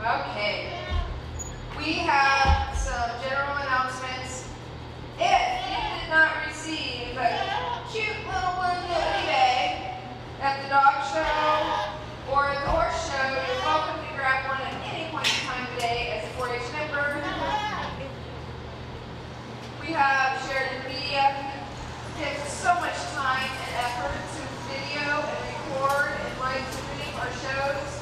Okay. We have some general announcements. If you did not receive a cute little blue goodie bag at the dog show or at the horse show, you're welcome to grab one at any point in time today as a 4-H member. We have Sheridan Media. It takes so much time and effort to video and record and live stream our shows.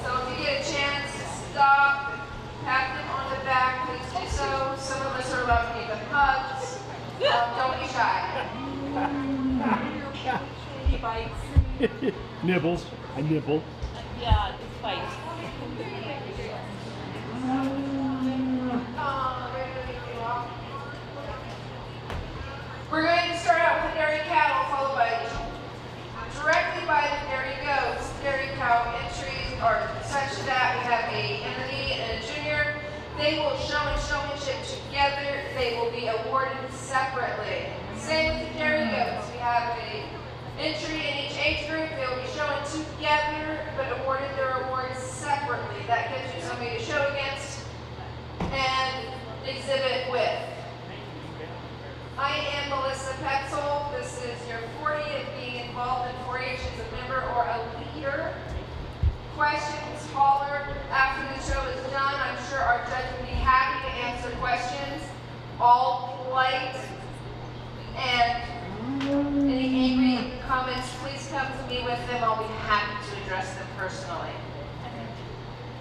So if you get a chance to stop and pat them on the back, please do so. Some of us are allowed to give them hugs. Don't be shy. He bites. Nibbles. I nibble. Yeah, it's bites. We're going to start out with the dairy cattle, followed by directly by the dairy goats. Dairy cow entries are such that we have a intermediate and a junior. They will show and showmanship together. They will be awarded separately. Same with the dairy goats. We have a entry in each age group. They will be showing together, but awarded their awards separately. That gives you somebody to show against and exhibit with. I am Melissa Petzel. This is your 40th being involved in 4-H as a member or a leader. Questions, holler. After the show is done, I'm sure our judge will be happy to answer questions. All polite. And any angry comments, please come to me with them. I'll be happy to address them personally.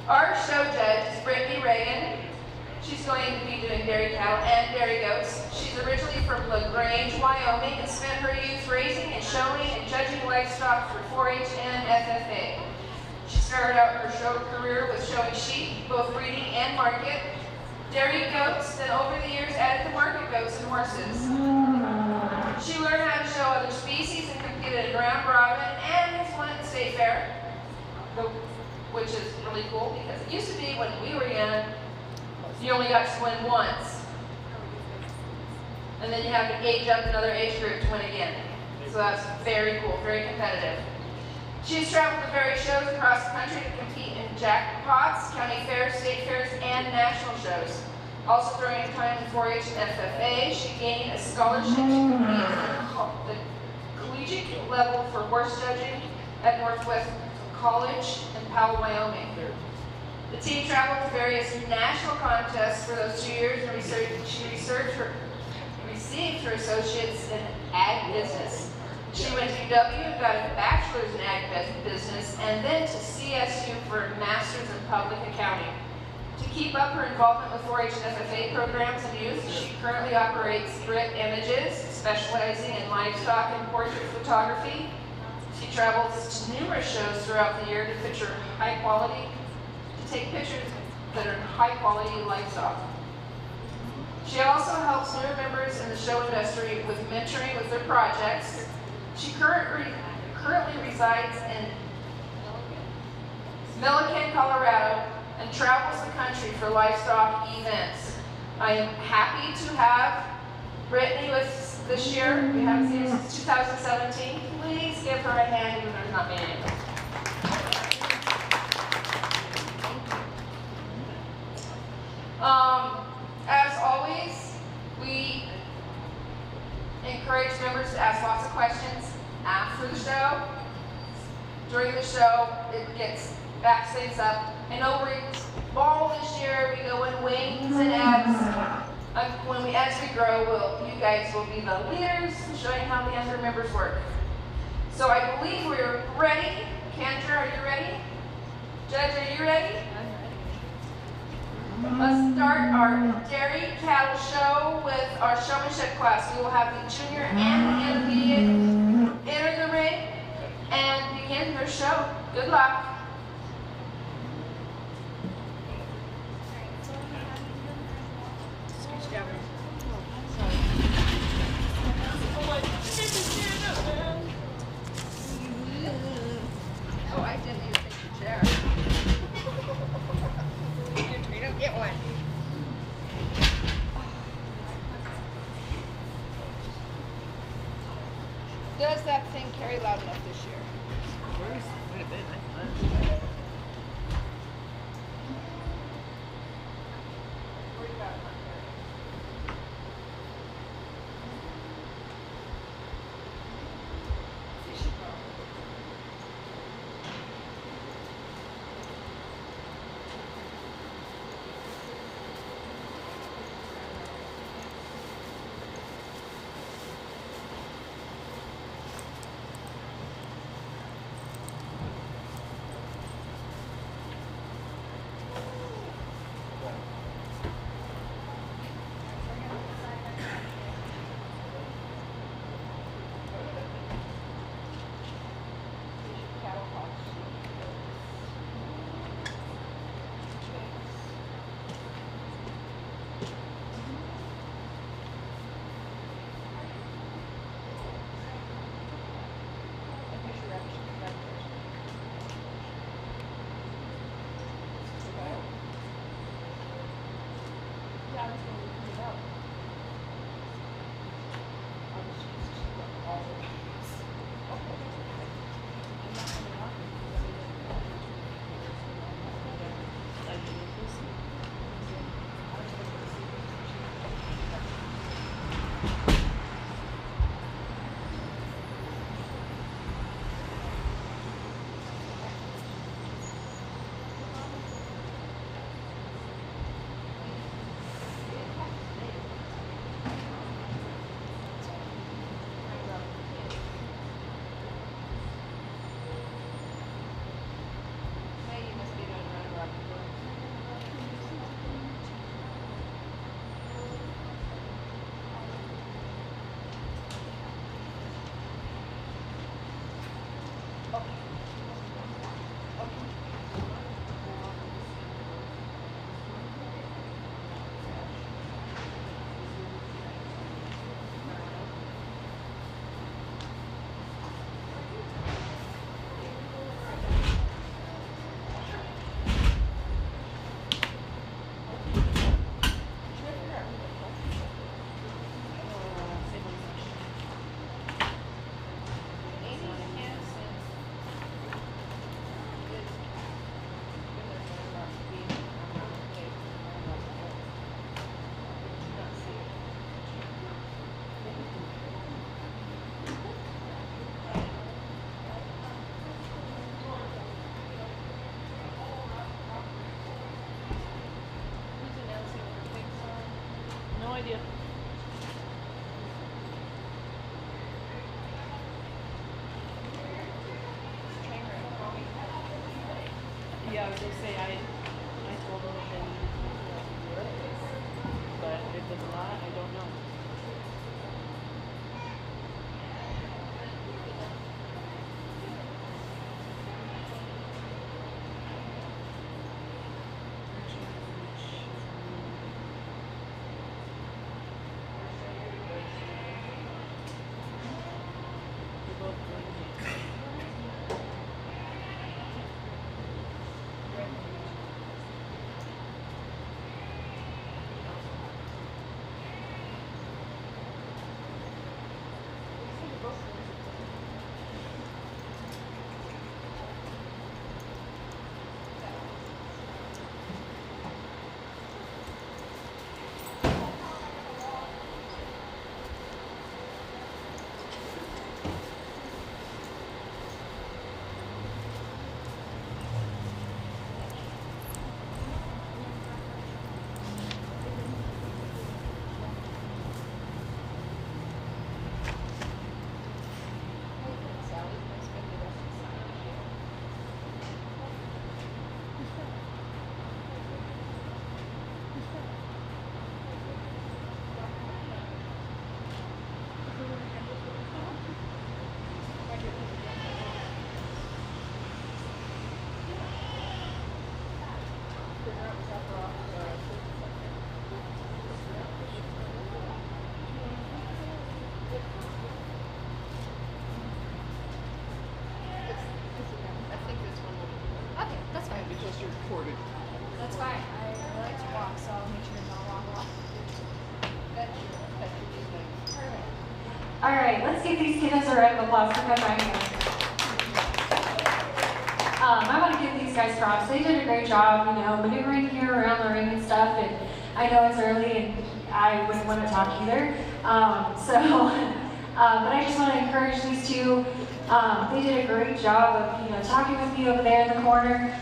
Our show judge is Brittany Reagan. She's going to be doing dairy cattle and dairy goats. She's originally from LaGrange, Wyoming, and spent her youth raising and showing and judging livestock for 4-H and FFA. She started out her show career with showing sheep, both breeding and market, dairy goats, then over the years added the market goats and horses. She learned how to show other species and competed in round robin and has won at the state fair, which is really cool because it used to be when we were young, you only got to win once. And then you have to age up another age group to win again. So that's very cool, very competitive. She's traveled to various shows across the country to compete in jackpots, county fairs, state fairs, and national shows. Also during her time in 4-H and FFA, she gained a scholarship to compete at the collegiate level for horse judging at Northwest College in Powell, Wyoming. The team traveled to various national contests for those 2 years and she received her associates in ag business. She went to UW and got a bachelor's in ag business and then to CSU for a master's in public accounting. To keep up her involvement with 4-H and FFA programs and youth, she currently operates Brit Images, specializing in livestock and portrait photography. She travels to numerous shows throughout the year to take pictures that are high quality livestock. She also helps newer members in the show industry with mentoring with their projects. She currently resides in Milliken, Colorado, and travels the country for livestock events. I am happy to have Brittany with us this year. We haven't seen her since 2017. Please give her a hand even though there's not many of them. As always, we encourage members to ask lots of questions after the show. During the show, it backs things up. I know we're small this year, we go in wings and abs. As we grow, you guys will be the leaders, showing how the younger members work. So I believe we're ready. Kendra, are you ready? Judge, are you ready? Let's start our dairy cattle show with our showmanship class. We will have the junior and the intermediate enter the ring and begin their show. Good luck. Oh, I didn't even take your chair. You don't get one. Does that thing carry loud enough this year? Quite a bit. idea. Yeah, I was gonna say I told them that they needed to do it, but if it's not, I don't know. They're both doing it. I think this one will be. Okay, that's fine. Because you're recorded. That's fine. I like to walk, so I'll make sure to not walk a lot. Perfect. All right, let's give these kiddos a round of applause for coming back here. I want to give these guys props. They did a great job, you know, maneuvering here around the ring and stuff. And I know it's early, and I wouldn't want to talk either. But I just want to encourage these two. They did a great job of, you know, talking with me over there in the corner.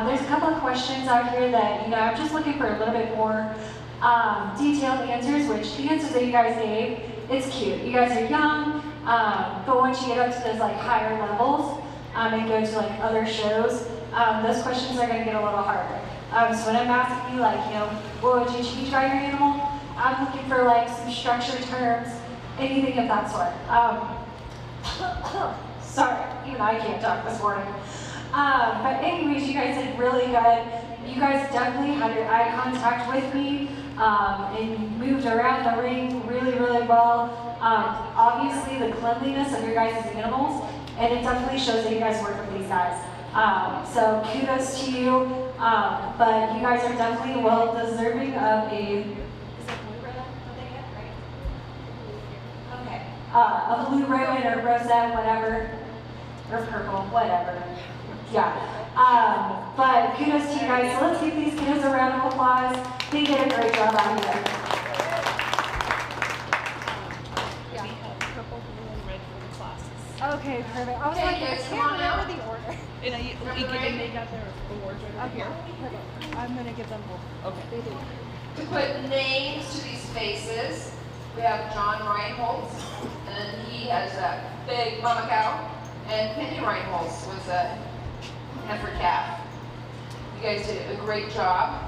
There's a couple of questions out here that, you know, I'm just looking for a little bit more detailed answers, which the answers that you guys gave, it's cute. You guys are young, but once you get up to those like higher levels and go to like other shows, those questions are going to get a little harder. So when I'm asking you, like, you know, what would you change about your animal? I'm looking for like some structured terms, anything of that sort. Sorry, even I can't talk this morning. But anyways, you guys did really good. You guys definitely had your eye contact with me and moved around the ring really, really well. Obviously, the cleanliness of your guys' animals, and it definitely shows that you guys work with these guys. So kudos to you, but you guys are definitely well deserving of a, is it blue ribbon that they get, right? Okay, a blue ribbon or rosette, whatever, or purple, whatever. Yeah, but kudos to you guys. So let's give these kiddos a round of applause. They did a great job out here. We have purple, blue, and red for the classes. Okay, perfect. I was Okay, like, I guys, can't come on remember out. the order. And they got their awards right over here. Perfect. I'm gonna give them both. Okay. They do. To put names to these faces, we have John Reinholz, and he has a big mama cow, and Penny Reinholz was a heifer calf. You guys did a great job.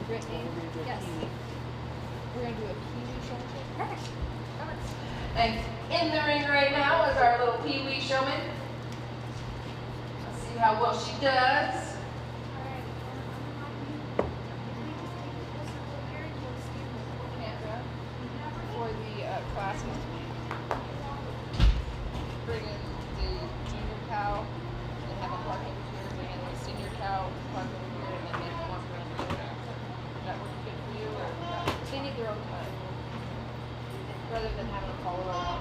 Brittany? Yes. We're gonna do a kiwi shoulder. Perfect. That works. And in the ring right now is our little pee-wee showman. Let's see how well she does. For the classes, bring in the junior cow and have a park over here, bring in the senior cow, park over here, and then make them walk around the road after. That work good for you, or they need their own time, rather than having them follow around.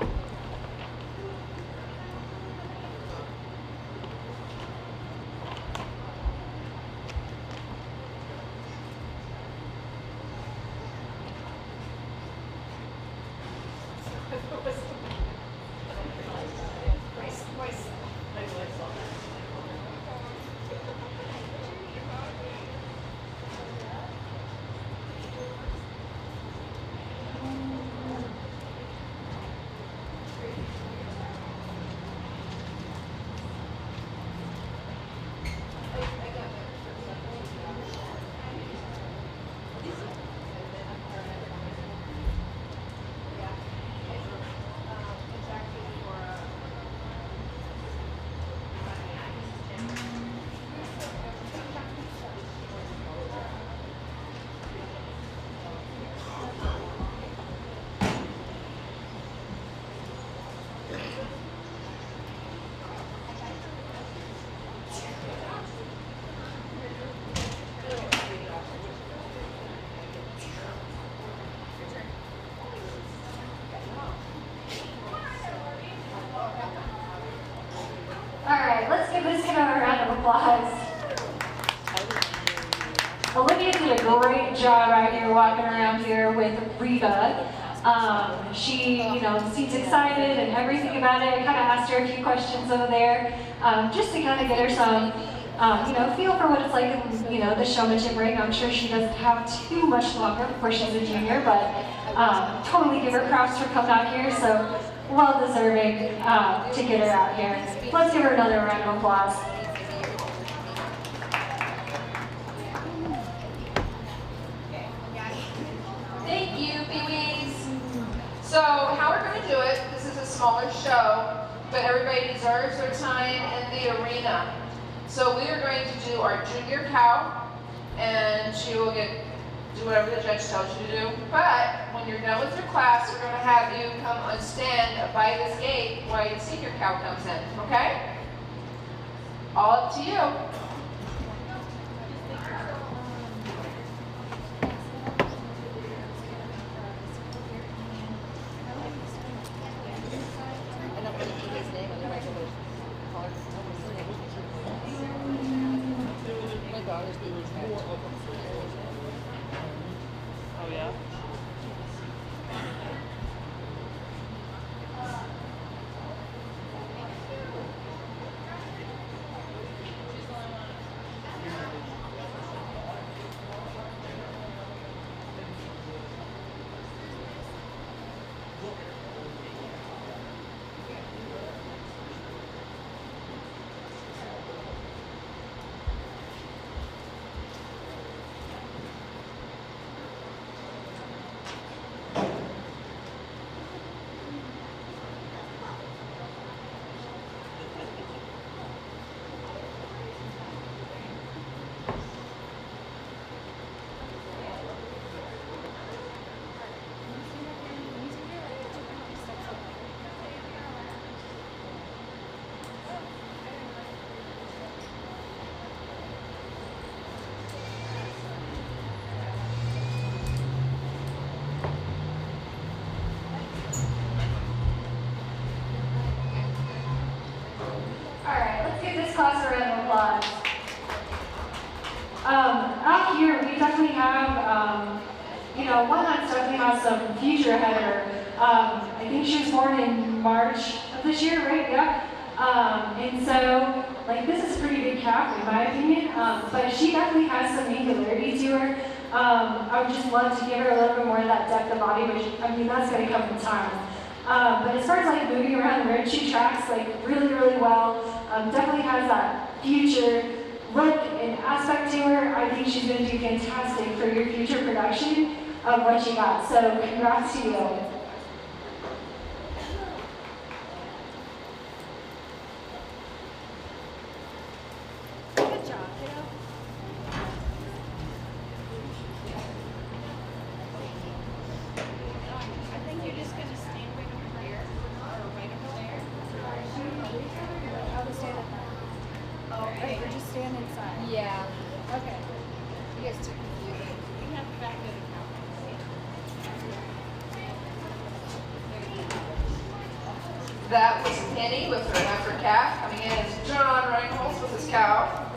applause. Olivia did a great job out here walking around here with Reba. She, seems excited and everything about it. I kind of asked her a few questions over there, just to kind of get her some, feel for what it's like in, the showmanship ring. I'm sure she doesn't have too much longer before she's a junior, but totally give her props for coming out here. So well deserving to get her out here. Let's give her another round of applause. Thank you, Pee-wees. So how we're going to do it, this is a smaller show, but everybody deserves their time in the arena. So we are going to do our junior cow, and she will do whatever the judge tells you to do. But when you're done with your class, we're going to have you come and stand by this gate while your senior cow comes in, okay? All up to you. Oh yeah? Give this class a round of applause. Out here, we definitely have, one that's definitely has some future ahead of her. I think she was born in March of this year, right? Yeah. And so, this is a pretty big calf, in my opinion, but she definitely has some angularity to her. I would just love to give her a little bit more of that depth of body, which, that's going to come with time. But as far as moving around the road, she tracks really, really well. Definitely has that future look and aspect to her. I think she's going to do fantastic for your future production of what you got. So congrats to you. Good job, kiddo. I think you're just gonna stand right over here, or right over there. I would stand up there. Oh, okay. Or just stand inside. Yeah. Okay. You guys took confusing. You can have the back of the couch. That was Penny with her heifer calf. Coming in is John Reinholz with his cow.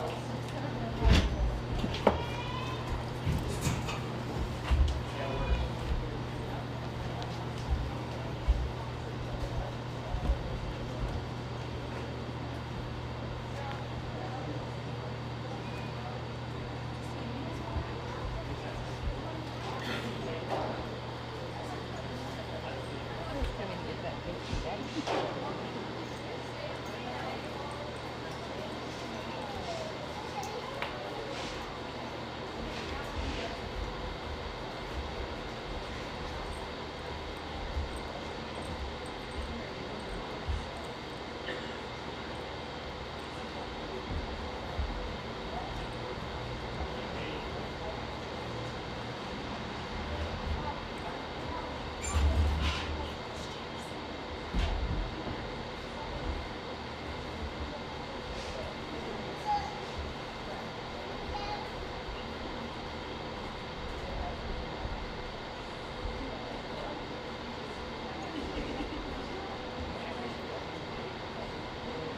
Coming to get that picture back.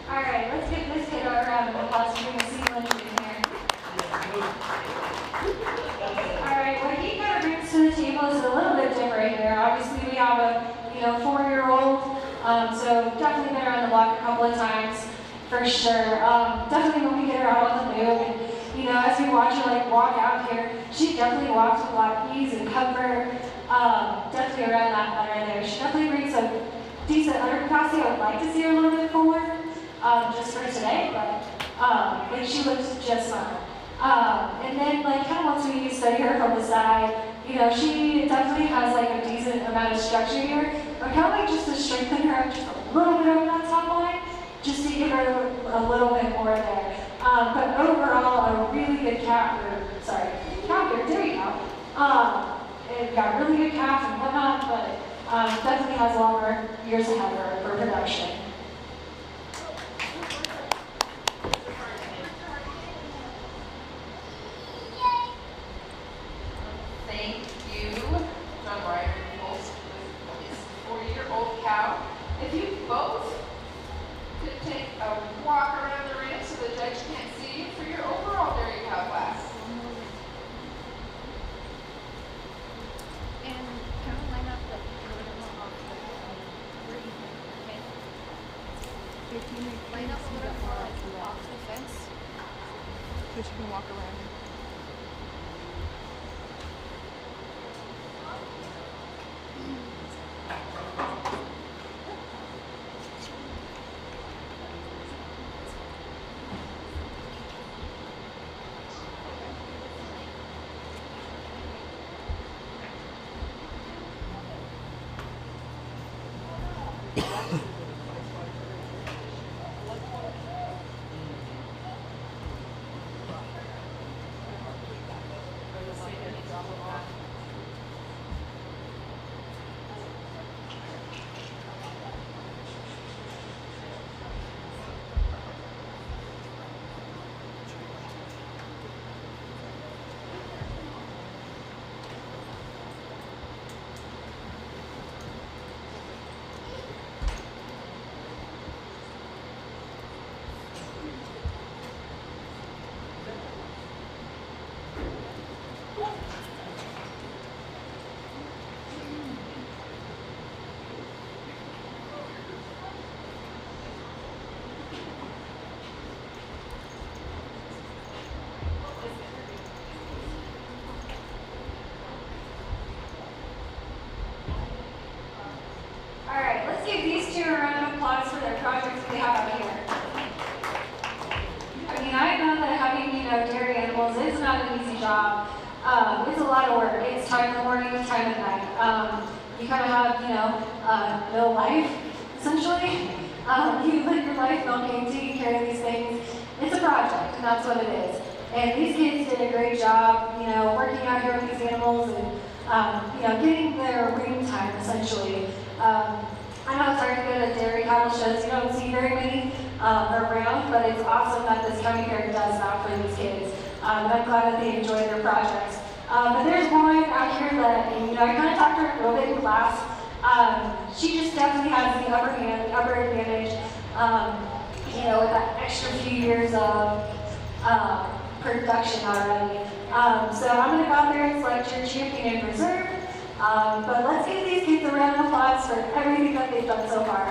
All right, let's give this kid a round of applause. We're going to see 4-year-old. So definitely been around the block a couple of times, for sure. Definitely when we get her out on the move, and as we watch her like walk out here, she definitely walks with a lot of ease and comfort. Definitely around that butter there. She definitely brings a decent udder capacity. I would like to see her a little bit fuller, just for today, but she looks just fine. And then kind of once we study her from the side, she definitely has like a decent amount of structure here, but kind of like just to strengthen her up just a little bit over that top line, just to give her a little bit more there. But overall, a really good calf, dairy cow. It got really good calf and whatnot, but definitely has longer years ahead of her for production. Thank you, John Ryan, both with this 4-year-old cow. If you both could take a walk around the ring so the judge can't see you for your overall dairy cow class. And kind of line up the where you okay. Line up a little more like off the fence, so she can walk around. Give these two a round of applause for their projects that they have out here. I mean, I know that having, dairy animals is not an easy job. It's a lot of work. It's time in the morning, time at night. You kind of have, no life, essentially. You live your life milking, taking care of these things. It's a project, and that's what it is. And these kids did a great job, working out here with these animals and, getting their ring time, essentially. I know it's hard to go to dairy cattle shows. You don't see very many around, but it's awesome that this county fair does that for these kids. I'm glad that they enjoy their projects. But there's one out here that, I kind of talked to her a little bit in class. She just definitely has the upper advantage, with that extra few years of production already. So I'm going to go out there and select your champion and reserve. But let's give these kids a round of applause for everything that they've done so far.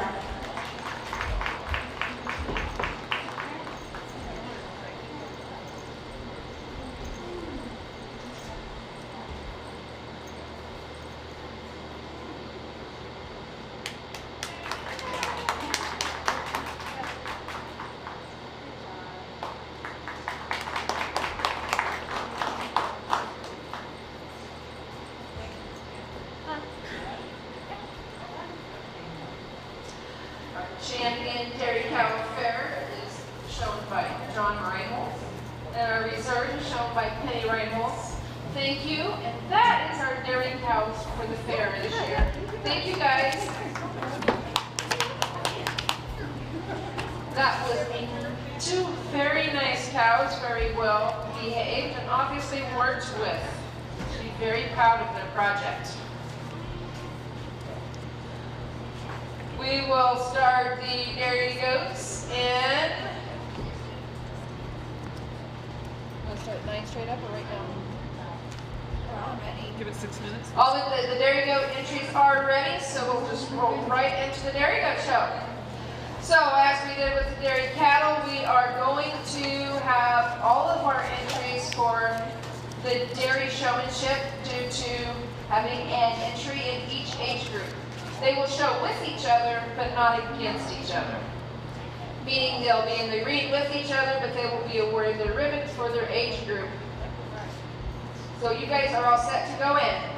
Champion Dairy Cow Fair is shown by John Reynolds, and our reserve is shown by Penny Reynolds. Thank you, and that is our dairy cows for the fair this year. Thank you guys. That was two very nice cows, very well behaved, and obviously worked with. Should be very proud of their project. We will start the dairy goats in. Want to start 9 straight up or right now? Give it 6 minutes. All the Dairy Goat entries are ready, so we'll just roll right into the Dairy Goat show. So as we did with the dairy cattle, we are going to have all of our entries for the dairy showmanship due to having an entry in each age group. They will show with each other, but not against each other. Meaning they'll be in the ring with each other, but they will be awarded their ribbons for their age group. So you guys are all set to go in.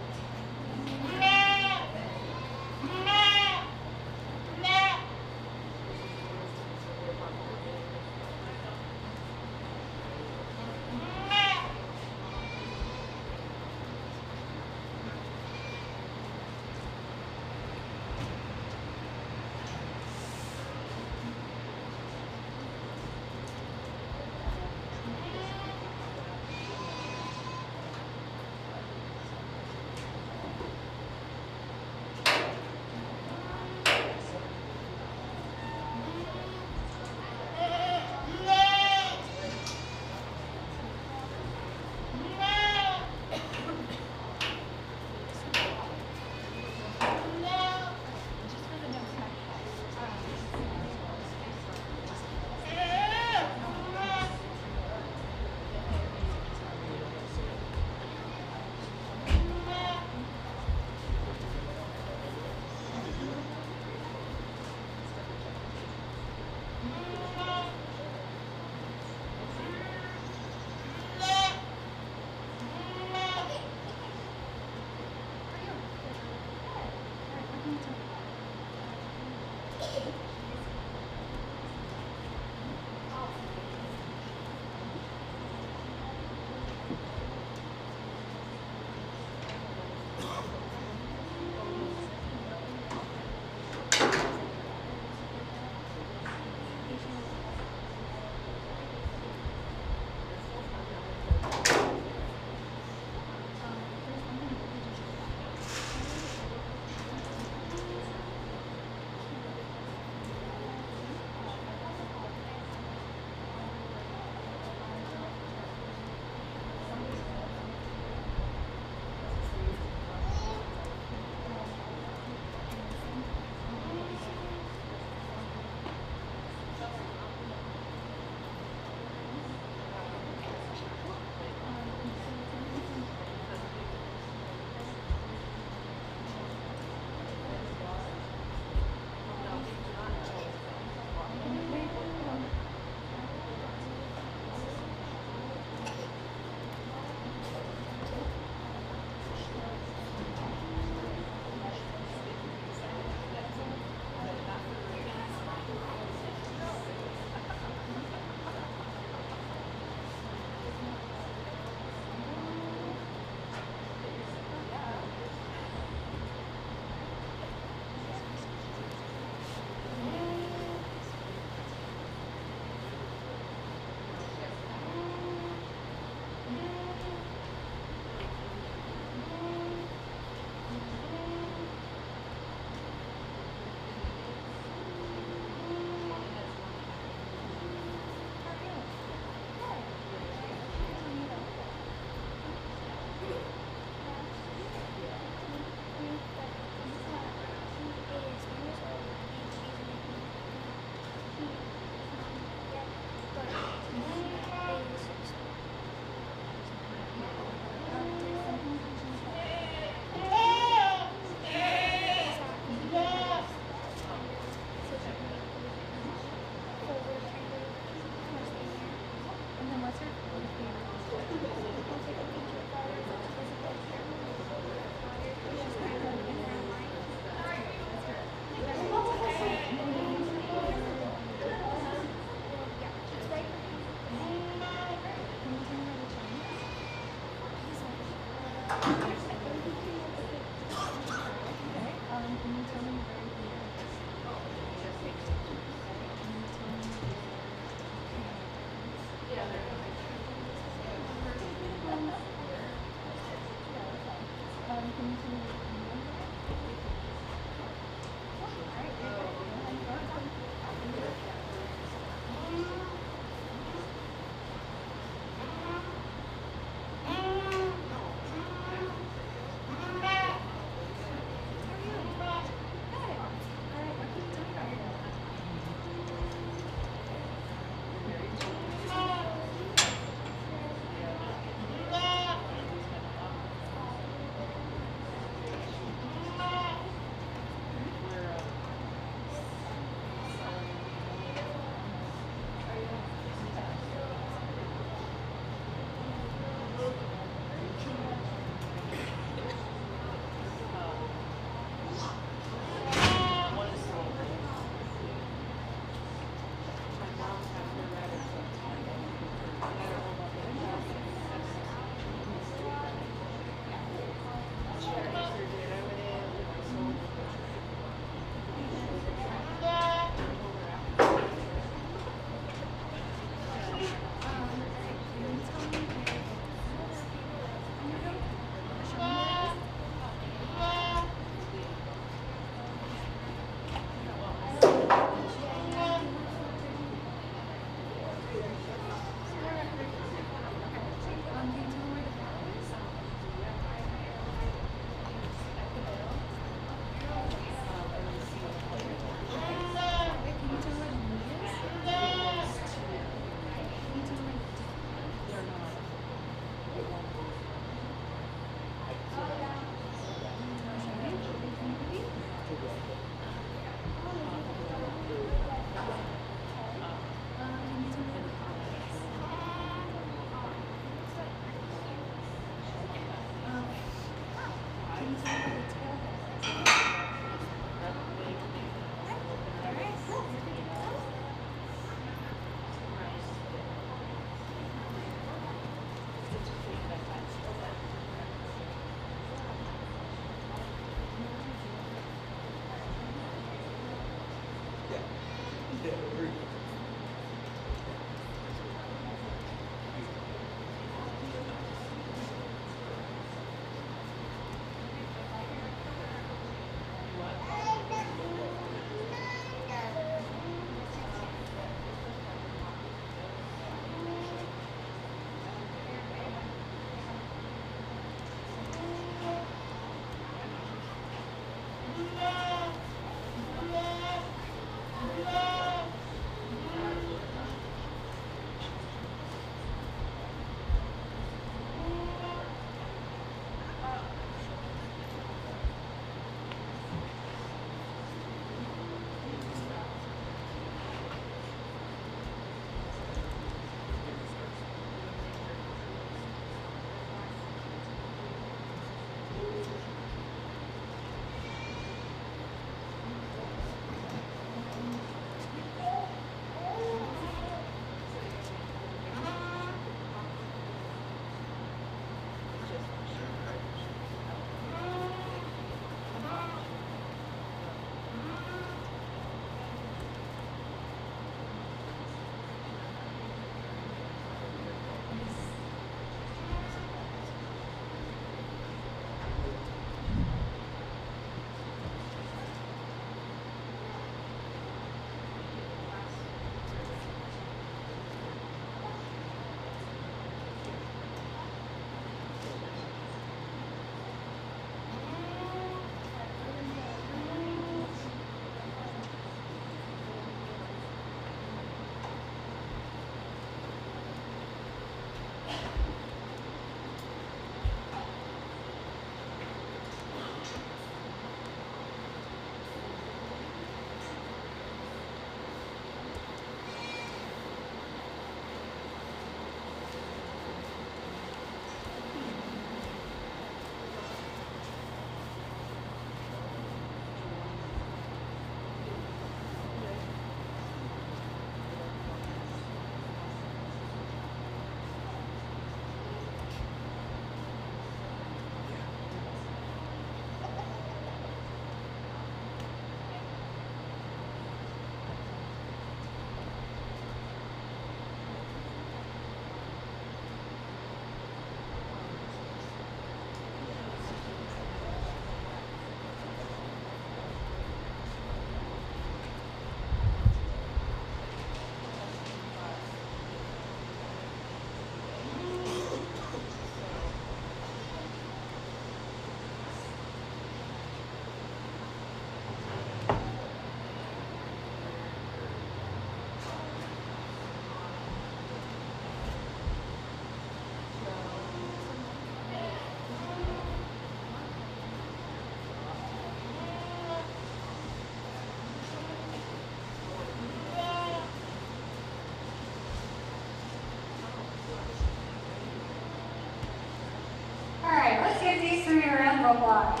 of applause.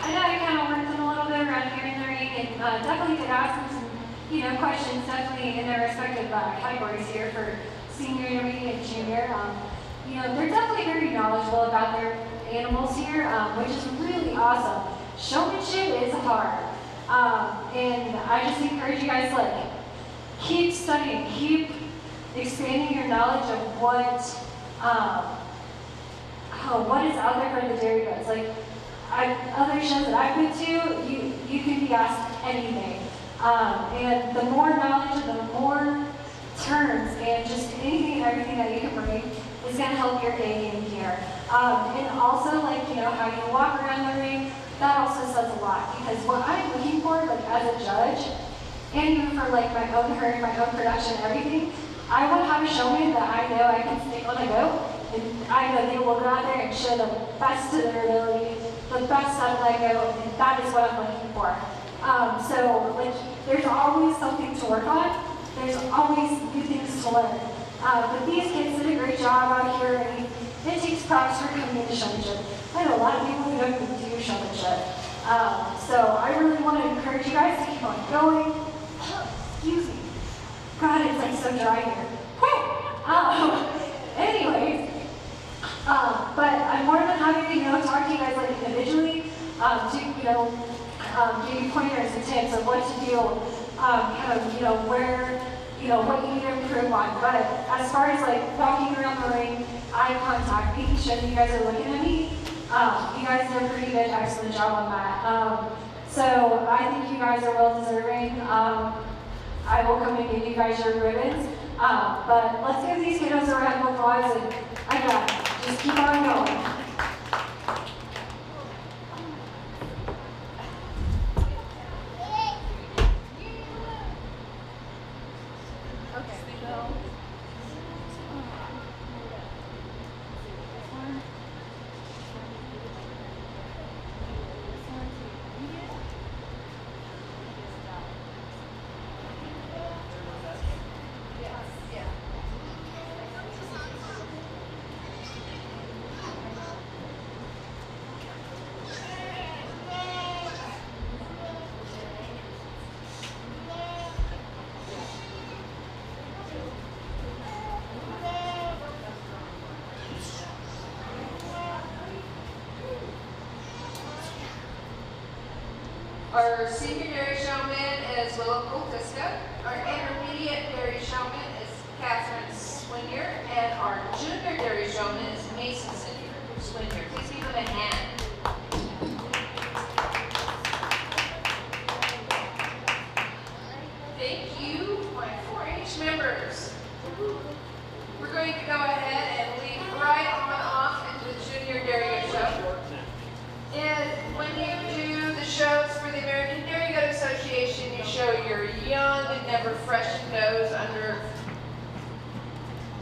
I know I kind of worked them a little bit around here in the ring, and definitely did ask them some, questions, definitely in their respective categories here for senior, intermediate, and junior. They're definitely very knowledgeable about their animals here, which is really awesome. Showmanship is hard, and I just encourage you guys, keep studying, keep expanding your knowledge of what is out there for the dairy goods. Other shows that I've been to, you can be asked anything. And the more knowledge, the more terms, and just anything and everything that you can bring is going to help your A game here. And also, how you walk around the ring, that also says a lot. Because what I'm looking for, as a judge, and even for, my own herd, my own production, everything, I want to have a showman that I know I can stick on a goat, and I know they will go out there and show the best of their ability, the best out of that goat, and that is what I'm looking for. There's always something to work on. There's always new things to learn. But these kids did a great job out here, and it takes props for coming to showmanship. I know a lot of people who don't even do showmanship. So I really want to encourage you guys to keep on going. Excuse me. God, it's so dry here. Anyways, but I'm more than happy to talk to you guys individually, to give you pointers and tips of what to do, where, what you need to improve on. But as far as walking around the ring, eye contact, making sure that you guys are looking at me, you guys did a pretty good, excellent job on that. So I think you guys are well deserving. I will come and give you guys your ribbons. But let's give these kiddos a round of applause, and I got it. Just keep on going. Our senior dairy showman is Willow Coltiska. Our intermediate dairy showman is Catherine Swinier. And our junior dairy showman is Mason Swinier. Please give them a hand. Thank you, my 4-H members. We're going to go ahead and lead right on off into the junior dairy goat show. And when you do the shows for the American Dairy Goat Association, you show your young and never freshened does under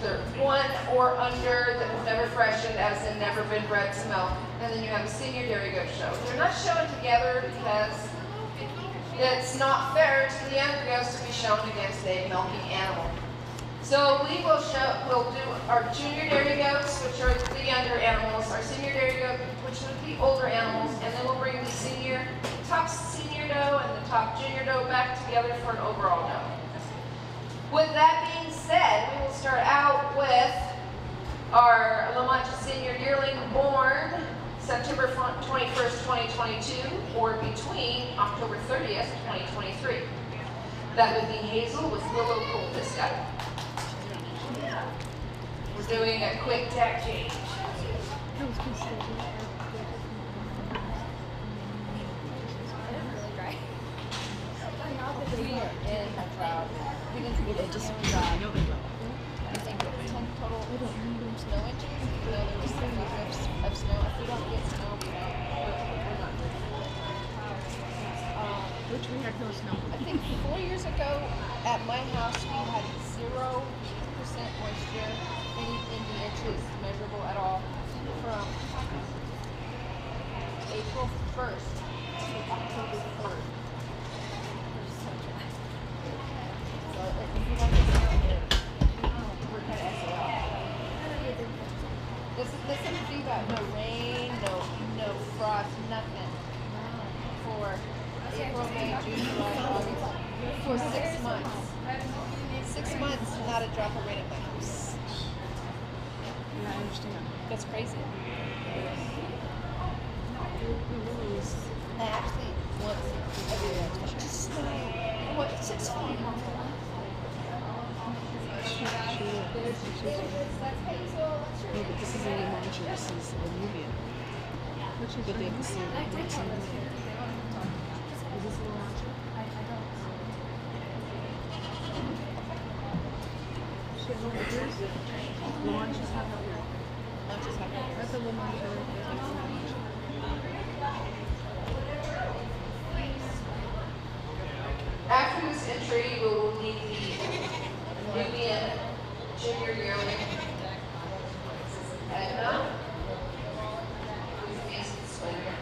the 1 or under the never freshened, as in never been bred to milk. And then you have a senior dairy goat show. They're not shown together because it's not fair to the younger goats to be shown against a milking animal. So we'll do our junior dairy goats, which are the younger animals, our senior dairy goat, which are the older animals, and then we'll bring the top senior doe and the top junior doe back together for an overall doe. With that being said, we will start out with our La Mancha Senior yearling born September 21st, 2022, or between October 30th, 2023. That would be Hazel with Willow Coltiska. We're doing a quick tag change. We are in a drought. We didn't get it just dry. I think it was 10 total snow inches. There was 70 drifts of snow. If we don't get snow, we're not drinking. Which we had no snow. I think 4 years ago at my house we had 0% moisture in the inches measurable at all from April 1st to October 3rd. So if you don't get snow here, we're kind of SOL. you got no rain, no frost, nothing for April, May, June, July, August. For 6 months. 6 months, not a drop of rain at my house. Yeah, I understand. That's crazy. I actually want just what 6 feet. No, but this is a La Mancha, this is a Nubian. But they have the same name. Is this a La Mancha? Shit, no, but yours? La Mancha's not out here. That's a La Mancha right there. That's a La Mancha. After this entry, we will need the Nubian junior yearling Edna, who's Mason Swinger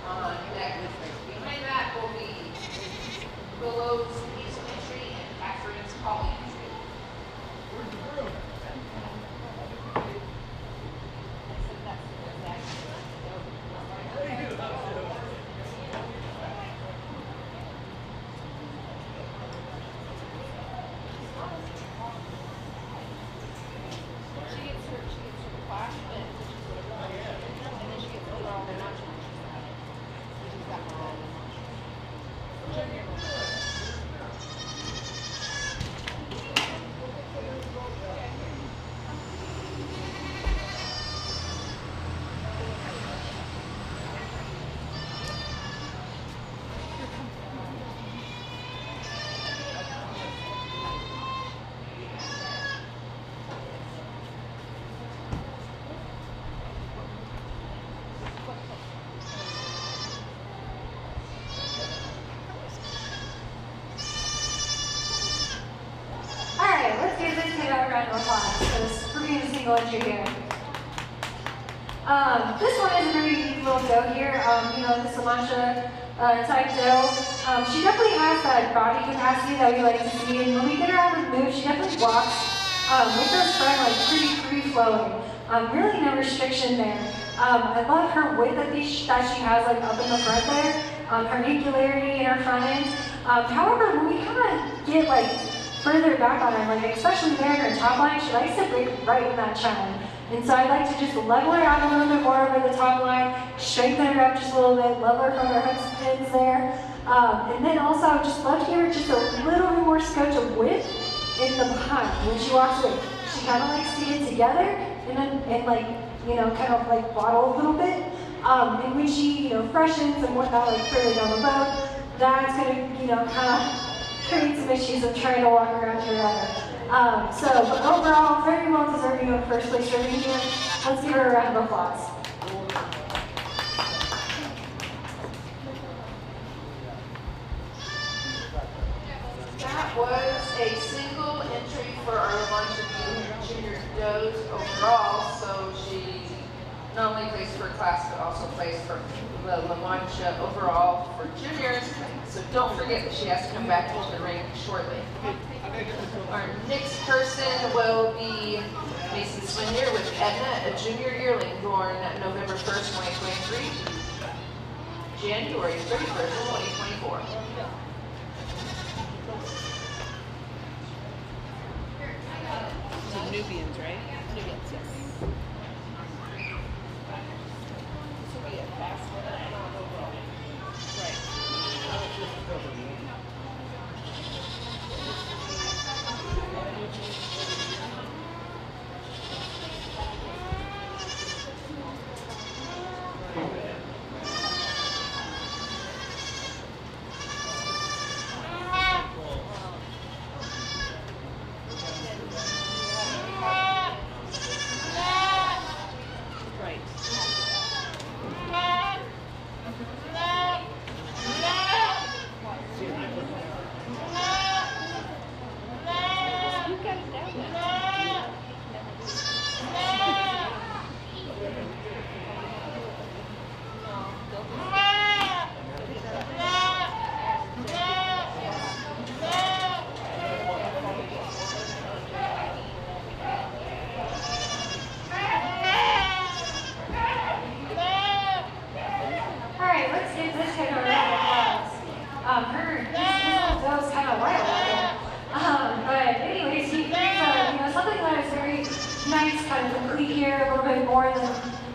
on deck. Behind that will be Willow's East entry and Catherine's Polly entry. Round of applause because we're doing a single entry here. This one is a very unique little doe here. You know, this La Mancha type doe. She definitely has that body capacity that we like to see, and when we get her out of the move, she definitely walks with her front like pretty free flowing. Really no restriction there. I love her width that she has like up in the front there. Her angularity in her front end. However, when we kind of get like further back on her, like especially there in her top line, she likes to break right in that chine. And so I'd like to just level her out a little bit more over the top line, strengthen her up just a little bit, level her from her hooks and pins there. And then also I would just love to give her just a little bit more scotch of width in the behind when she walks away. She kind of likes to get together and like, you know, kind of like waddle a little bit. And when she, you know, freshens and whatnot, like further down the boat, that's gonna, you know, kind of create some issues of trying to walk around her rudder. But overall, very well deserving of first place for me here. Let's give her a round of applause. That was a single entry for our La Mancha junior does overall, so she not only plays for class but also plays for the La Mancha overall for juniors. So don't forget that she has to come back into the ring shortly. Our next person will be Mason Swinier with Edna, a junior yearling born November 1st, 2023, January 31st, 2024. So Nubians, right? Nubians, yes. This will be a fast one, not overall. Right.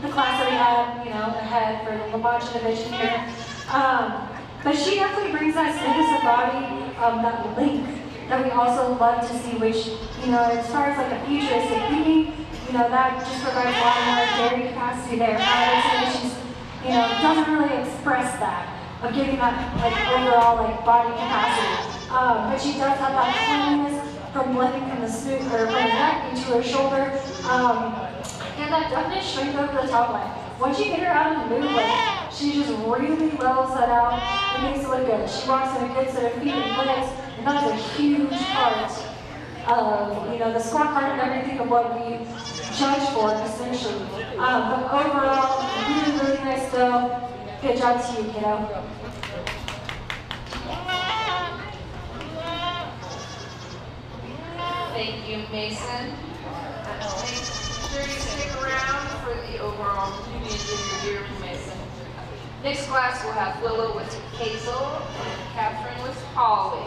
the class that we had, ahead for the Lamont division here. But she definitely brings that citizen body, that link that we also love to see, which, as far as like a futuristic thinking, that just provides a lot more dairy capacity there. However, she's, doesn't really express that, of giving that like overall like body capacity. But she does have that cleanliness from blending from the smooth or from the neck into her shoulder, and that definite strength over the top line. Once you get her out of the move, like she just really levels that out and makes it look good. She walks in a good set of feet and legs, and that is a huge part of the scorecard and everything of what we judge for essentially. But overall, really, really nice though. Good job to you, kiddo. Thank you, Mason. Make sure you stick around for the overall junior and junior year for Mason. Next class we'll have Willow with Hazel and Catherine with Holly.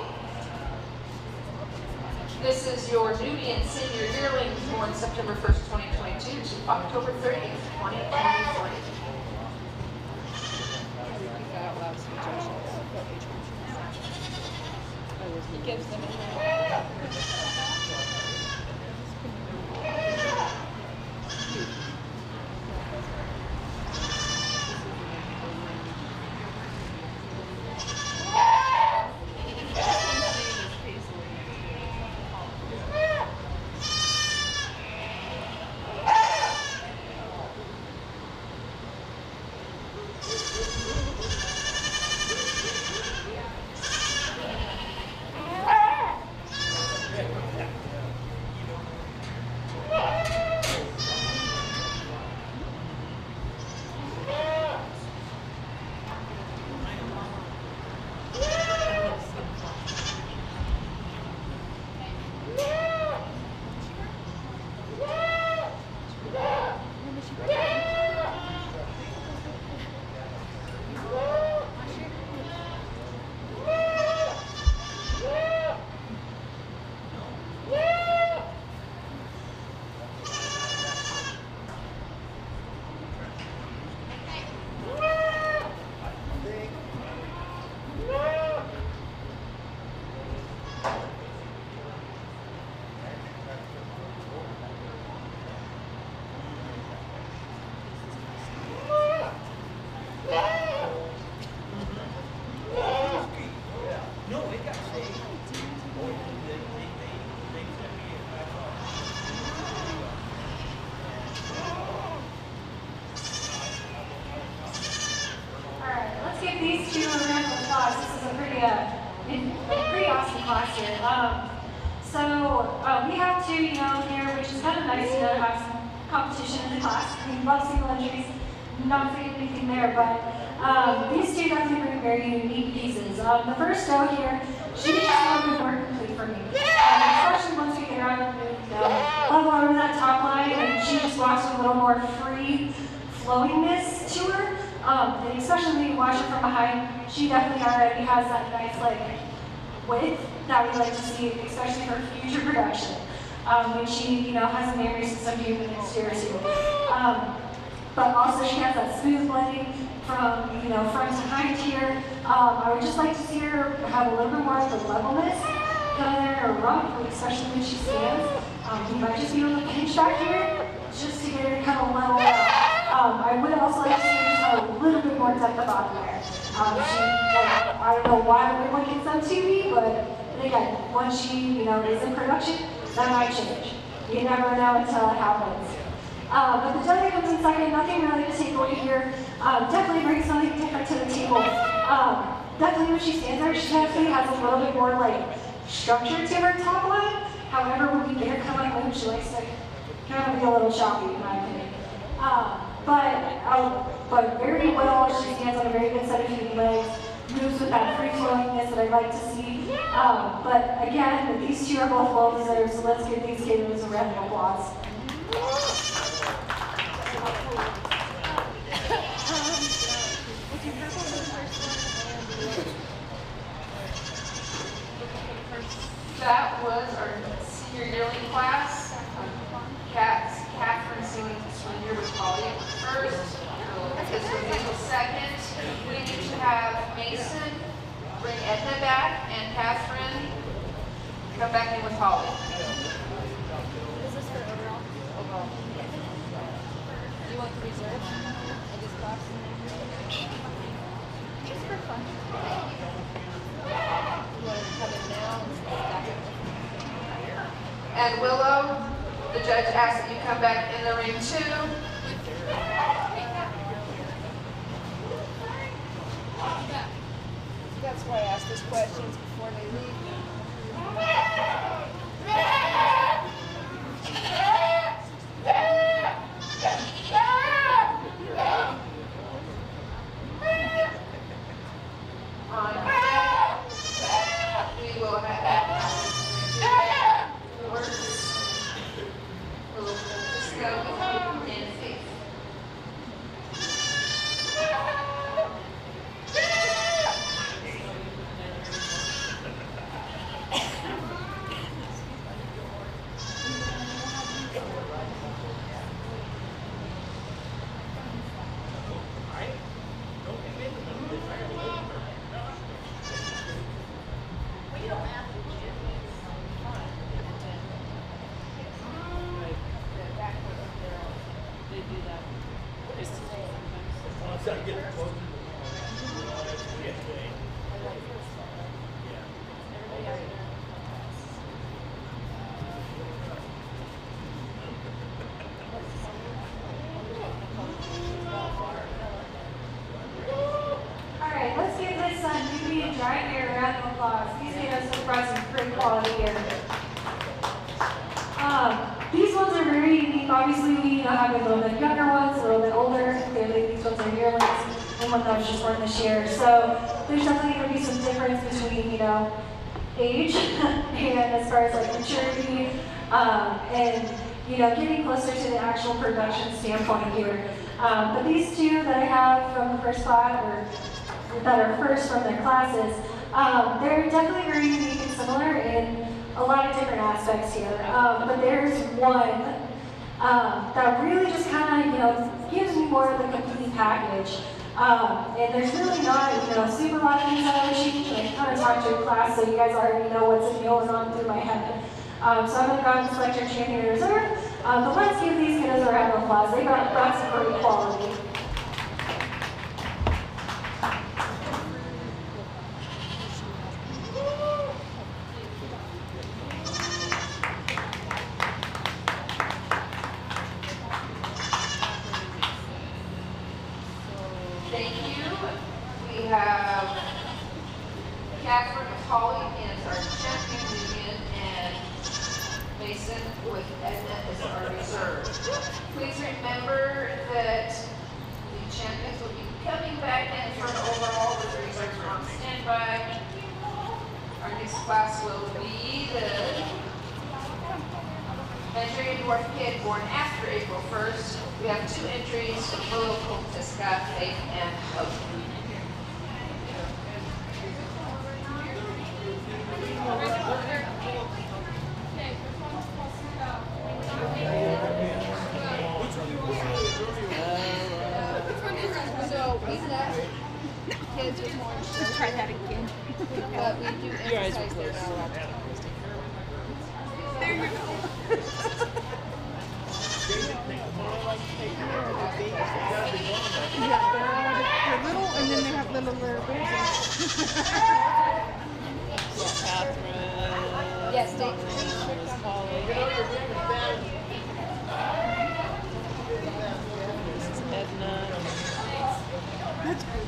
This is your Nubian senior yearlings born September 1st, 2022 to October 30th, 2023. He gives them a These two are in the class. This is a pretty awesome class here. We have two, here, which is kind of nice, to have some competition in the class. We love single entries, not forgetting anything there, but these two definitely bring very unique pieces. The first doe here, she just a little bit more complete for me. Especially once we get her out of the move, level over that top line, and she just walks with a little more free flowingness to her. And especially when you watch it from behind, she definitely already has that nice width that we like to see, especially for future production. When she, has a memory system to even exterior too. But also she has that smooth blending from, front to hind here. I would just like to see her have a little bit more of the levelness down there in her rump, especially when she stands. You might just be able to pinch back here just to get her kind of level out. I would also like to see her just have a little bit more depth of bottom there. I don't know why we're looking some TV, but again, once she, is in production, that might change. You never know until it happens. But the doe that comes in second, nothing really to take away here. Definitely brings something different to the table. Definitely when she stands there, she definitely has a little bit more structure to her top line. However, when we get her kind of move, she likes to kind of be a little choppy, in my opinion. But very well, she stands on a very good set of feet and legs, moves with that free flowingness that I like to see. But again, these two are both well deserved, so let's give these kiddos a round of applause. That was our senior yearling class. Catherine senior with Holly first. We need to have Mason bring Edna back and Catherine come back in with Holly. Is this for overall? Overall. Do you want the reserve of this class? Just for fun. You want to come in now and stack it? And Willow, the judge asks that you come back in the ring too. That's why I asked those questions before they leave. We will have Cisco and Faith. They do that. It's sometimes. Alright, let's give this newbie and dry air a round of applause. These kiddos have brought some great quality here. These ones are very unique. Obviously, we have a little bit younger ones, a little bit older. Clearly, these ones are yearlings, and one that was just born this year. So there's definitely going to be some difference between, age and as far as like maturity, and getting closer to the actual production standpoint here. But these two that I have from the first class, or that are first from their classes, they're definitely very unique and similar in a lot of different aspects here. But there's one that really just kind of, gives me more of the complete package. And there's really not, super lot of things that I wish you could kind of talk to your class, so you guys already know what's going on through my head. So I'm going to go ahead and select your champion reserve. But let's give these kiddos a round of applause. They brought some great quality. Thank you. We have Catherine with Holly as our champion union and Mason with Edna as our reserve. Please remember that the champions will be coming back in for an overall with the reserves on standby. Our next class will be the Nigerian dwarf kid born after April 1st. We have 2 entries from Willow, Koltiska, Faith, and Hope. So we let kids with more Let's try that again. but we do emphasize they're not allowed to come. There you go. Yeah, they're little, and then they have little Catherine. Yes, stay strict on Holly. This is Edna. That's good.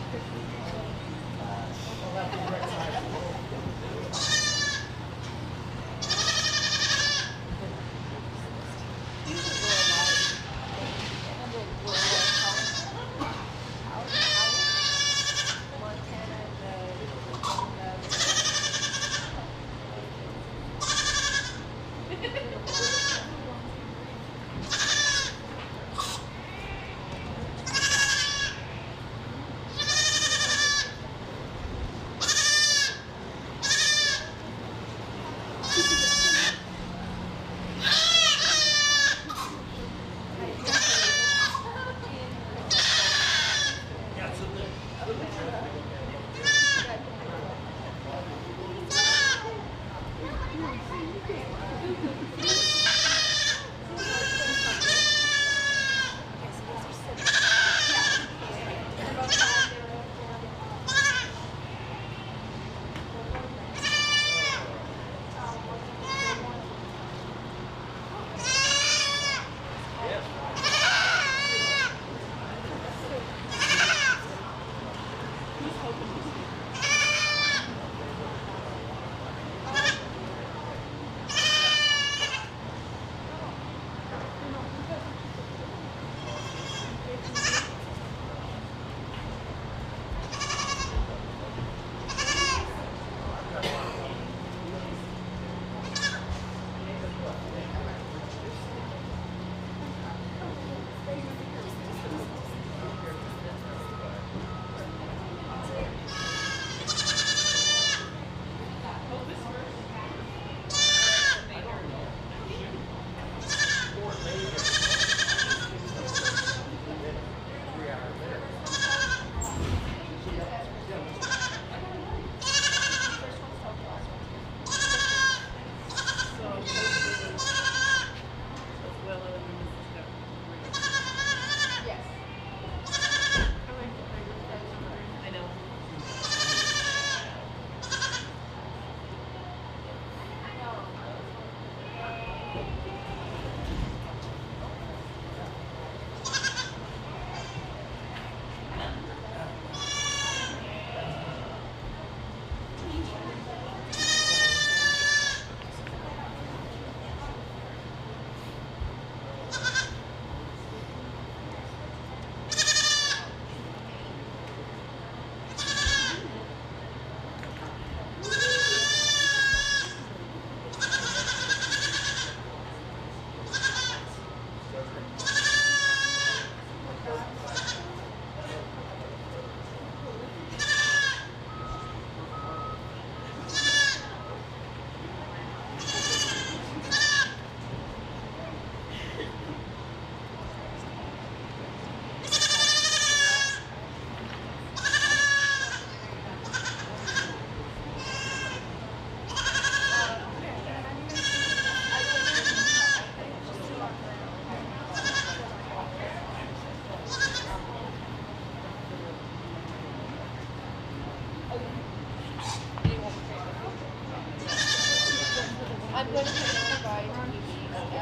going to provide TVs and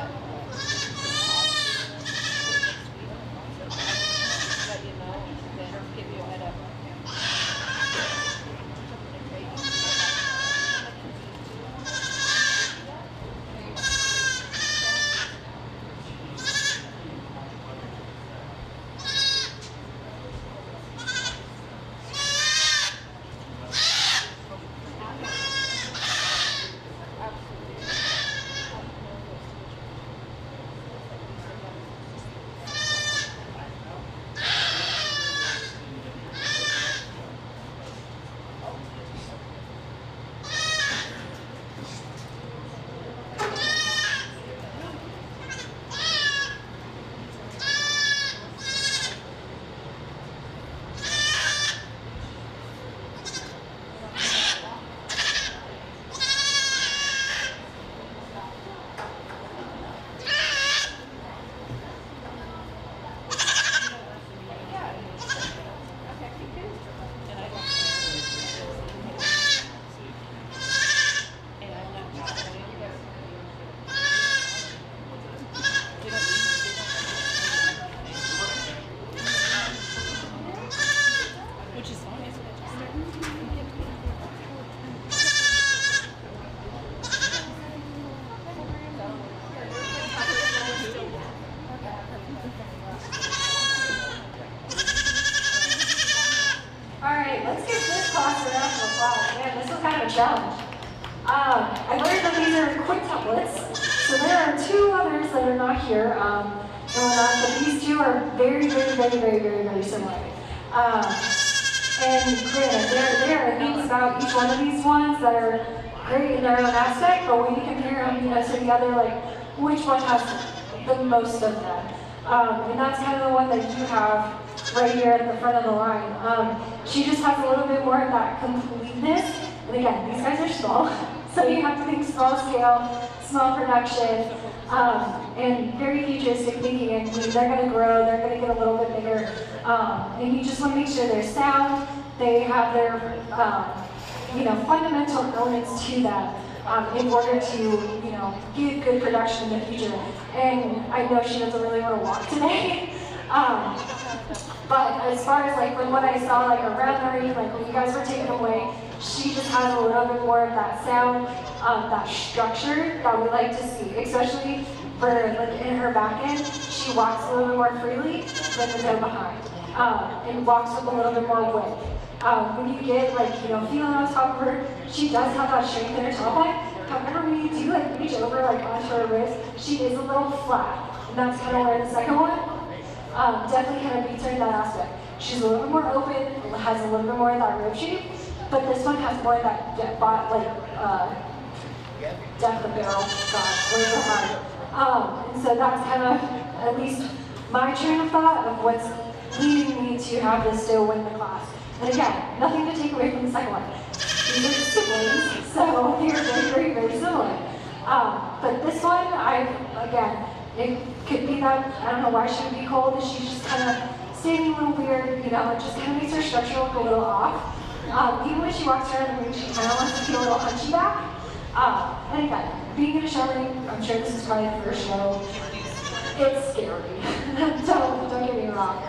let you know, then give you a head up. challenge. I learned that these are quick templates, so there are two others that are not here, and whatnot, but these two are very similar. And granted, there are things about each one of these ones that are great in their own aspect, but when you compare them, to the other, like, which one has the most of them? And that's kind of the one that you have right here at the front of the line. She just has a little bit more of that completeness. And again, these guys are small, so you have to think small scale, small production, and very futuristic thinking. And they're going to grow, they're going to get a little bit bigger, and you just want to make sure they're sound. They have their, fundamental elements to them in order to, give good production in the future. And I know she doesn't really want to walk today. But as far as from what I saw around the ring, when you guys were taken away, she just has a little bit more of that sound, that structure that we like to see, especially for in her back end. She walks a little bit more freely than the go behind, and walks with a little bit more width. When you get feeling on top of her, she does have that strength in her top line. However, when you do reach over onto her wrist, she is a little flat, and that's kind of where the second one definitely kind of beats her in that aspect. She's a little bit more open, has a little bit more of that rib shape, but this one has more of that depth of barrel. God, where's the heart? And so that's kind of at least my train of thought of what's leading me to have this still win the class. And again, nothing to take away from the second one. These are siblings, so they're very similar. But this one, it could be that, I don't know why she would be cold, she's just kind of standing a little weird, it just kind of makes her structure look a little off. Even when she walks around the ring, she kind of wants to feel a little hunchy back. And again, being in a show ring, I'm sure this is probably the first show, it's scary. don't get me wrong.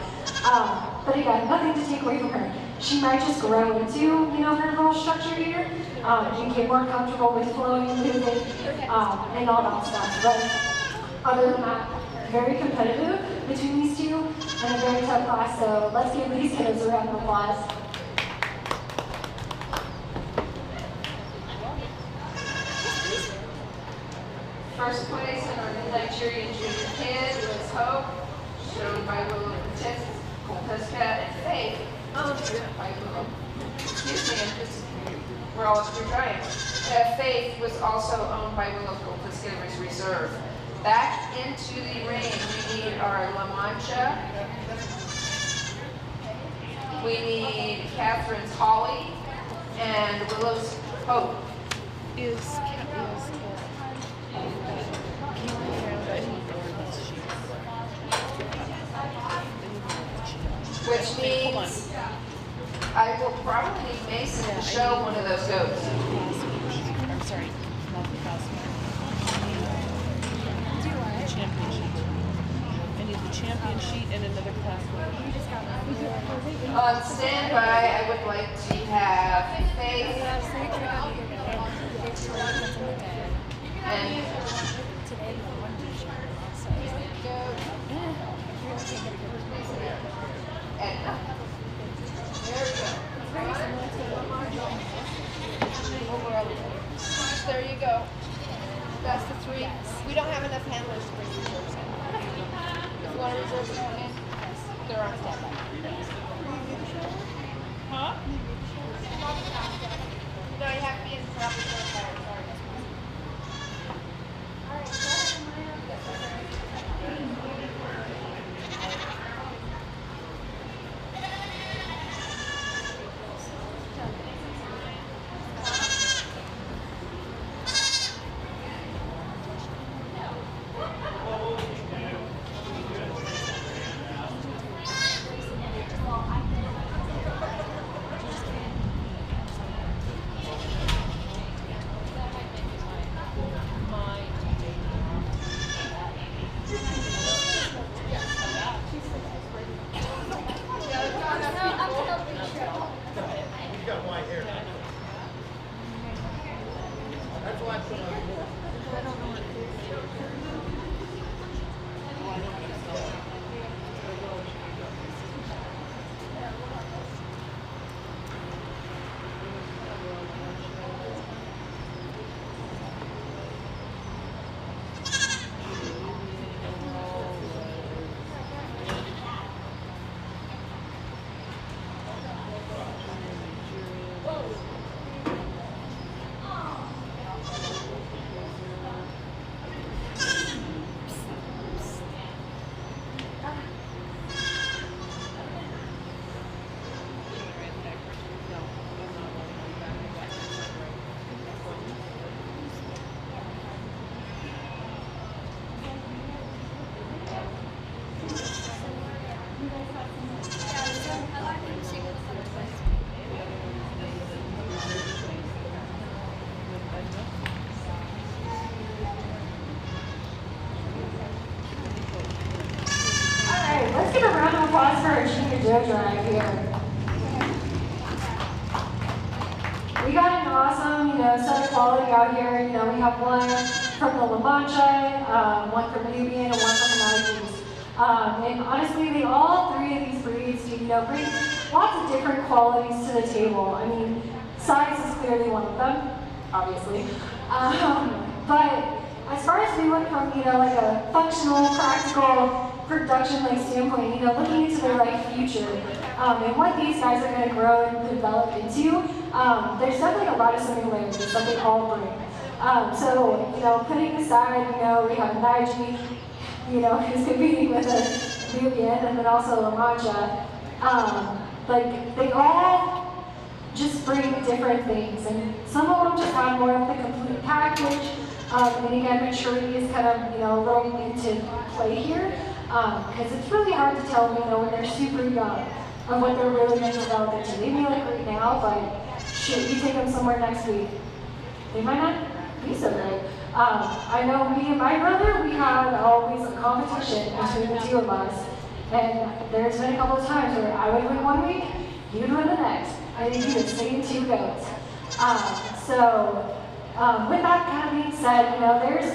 But again, nothing to take away from her. She might just grow into, her little structure here, and get more comfortable with flowing, moving, and all that stuff. But other than that, very competitive between these two, and a very tough class, so let's give these kids a round of applause. First place in our Nigerian junior kid was Hope, shown by Willow Kolpeska, and Faith, by Willow. Excuse me, we're all trying. Faith was also owned by Willow Kolpeska as reserve. Back into the ring, we need our La Mancha. We need Catherine's Holly and Willow's Hope. Which means I will probably need Mason to show one of those goats. I'm sorry, not the class. sign-in sheet and another password. On standby, I would like to have Faith and Edna. There we go. There you go. That's the three. We don't have enough handlers to bring reserves in. If you want to reserve someone in, they're on standby. Huh? No, you have to be in proper fire. Let's give a round of applause for our junior judge right here. We got an awesome, set of quality out here. We have one from the La Mancha, one from Nubian, and one from the Nikes. And honestly, all three of these breeds bring lots of different qualities to the table. I mean, size is clearly one of them, obviously. But as far as we look from, like a functional, practical, production standpoint, looking into their future and what these guys are going to grow and develop into, there's definitely a lot of similarities that they all bring. So, putting aside, we have Nige, who's competing with a Nubian, and then also La Mancha, they all just bring different things, and some of them just have more of the complete package, and again, maturity is kind of, a little into play here. Because it's really hard to tell, when they're super young, of what they're really going to develop into. They may look great now, but shit, you take them somewhere next week, they might not be so great. I know me and my brother, we had always a competition between the two of us, and there's been a couple of times where I would win one week, he would win the next, and it'd be the same two goats. With that kind of being said, there's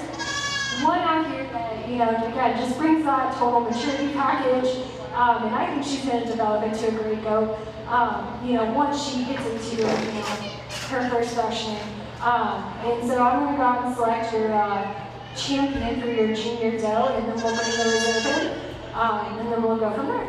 one out here that, again, just brings that total maturity package, and I think she's going to develop into a great goat, once she gets into, her first freshman. And so I'm going to go out and select your champion for your junior doe, and then we'll bring the reserve in, and then we'll go from there.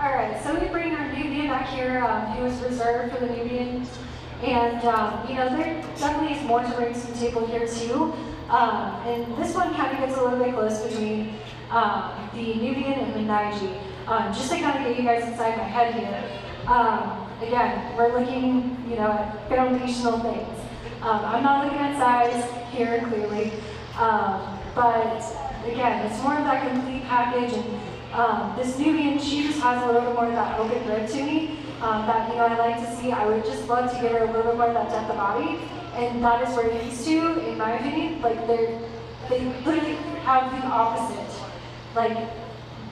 Alright, so we bring our Nubian back here, who is reserved for the Nubians. And, you know, there definitely is more to bring to the table here too. And this one kind of gets a little bit close between the Nubian and the Naiji. Just to kind of get you guys inside my head here. Again, we're looking, you know, at foundational things. I'm not looking at size here clearly, but again, it's more of that complete package. And this Nubian, she just has a little bit more of that open rib to me that, you know, I like to see. I would just love to give her a little bit more of that depth of body, and that is where these two, in my opinion, like they literally have the opposite. Like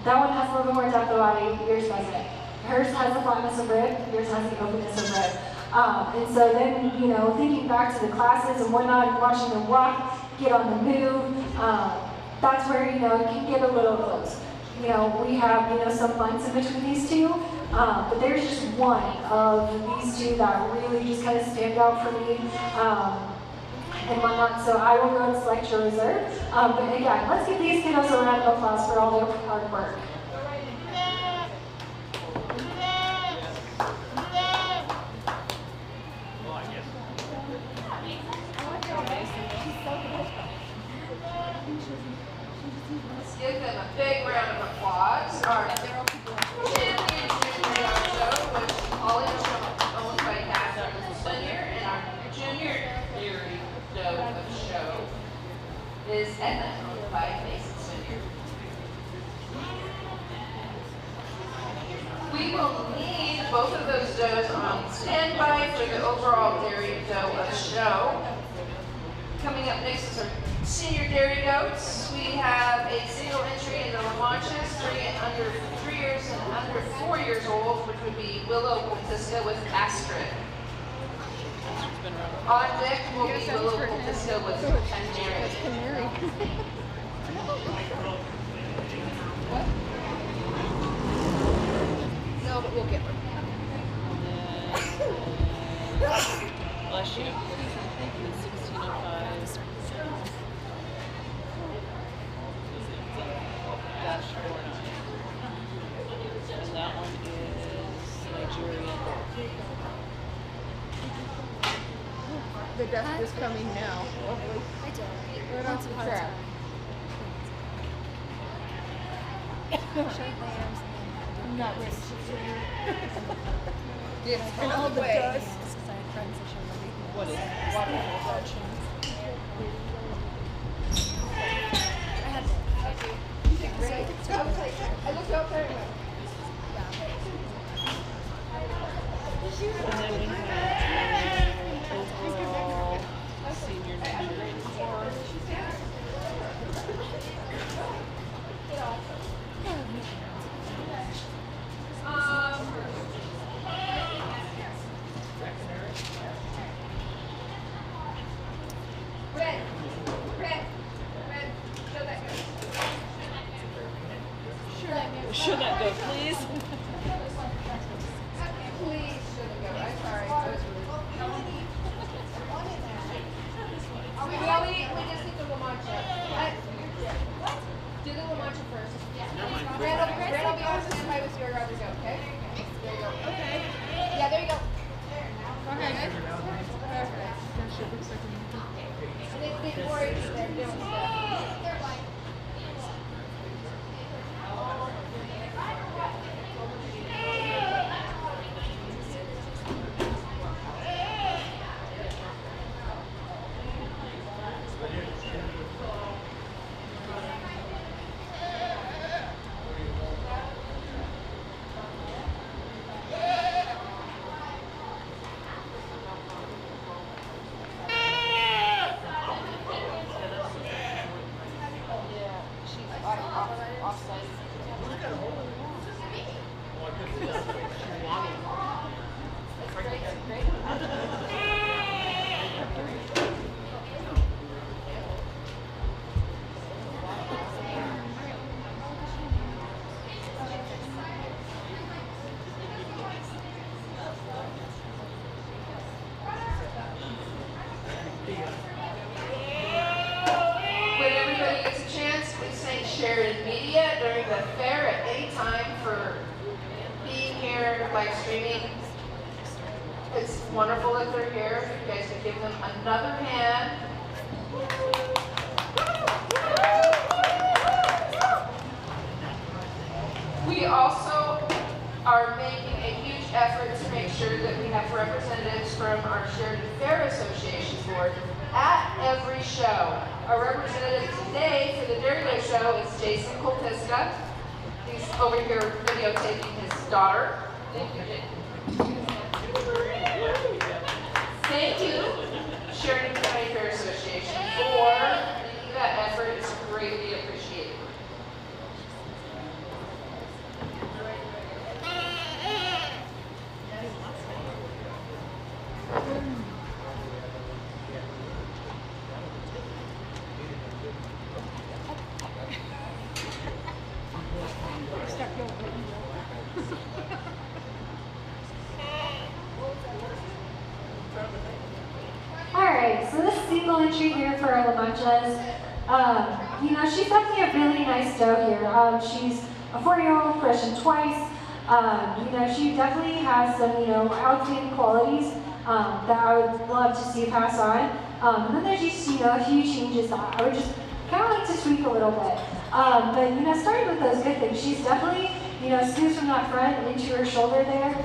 that one has a little bit more depth of body, yours doesn't. Hers has the flatness of rib, yours has the openness of rib. And so then, you know, thinking back to the classes and whatnot, watching them walk, get on the move, that's where, you know, it can get a little close. You know, we have, you know, some months in between these two, but there's just one of these two that really just kind of stand out for me and whatnot. So I will go and select your reserve. But again, let's give these kiddos a round of applause for all their hard work. Let's give them a big round of applause. Our champion junior show, which Ollie is owned by Catherine Senior, and our junior dairy doe of show is Edna, owned by Mason Senior. We will need both of those does on standby for the overall dairy doe of show. Coming up next is our senior dairy goats. We have a single entry in the La Manchas, under 3 years and under 4 years old, which would be Willow Cultisca with Astrid. On deck will be Willow Cultisca with Canary. No, but we'll get her. Bless you. 1605. Dash 49. And that one is Nigerian. The death is coming now. I do. Right onto the track. I'm not ready. It's All on the the way. dust. Because I had friends that showed me. What is it? Water infection. I had Right. I was like, I looked out there and went, And then we have overall senior Nigerian. Show that go, please. please shouldn't go. I'm sorry. I was rude. We just need the La Mancha. Do the La Mancha first. Randall, be on standby with your other goat, okay? There you go. Okay. Yeah, there you go. Okay. Perfect. And it's before they're doing stuff. When everybody gets a chance, please thank Sheridan Media during the fair at any time for being here, live streaming. It's wonderful that they're here. You guys can give them another hand. We also are making a huge effort to make sure that we have representatives from our Sheridan Fair Association board at every show. Our representative today for the Dairy Day show is Jason Koltiska. He's over here videotaping his daughter. Thank you, Jason. Thank you, Sheridan County Fair Association, for making that effort. It's greatly appreciated. Alright, so this single entry here for our La Manchas, you know, she's definitely a really nice doe here. She's a 4-year-old, freshened twice. You know, she definitely has some, you know, outstanding qualities that I would love to see pass on. And then there's just, you know, a few changes that I would just kind of like to tweak a little bit. But, you know, starting with those good things, she's definitely, you know, scoots from that front into her shoulder there.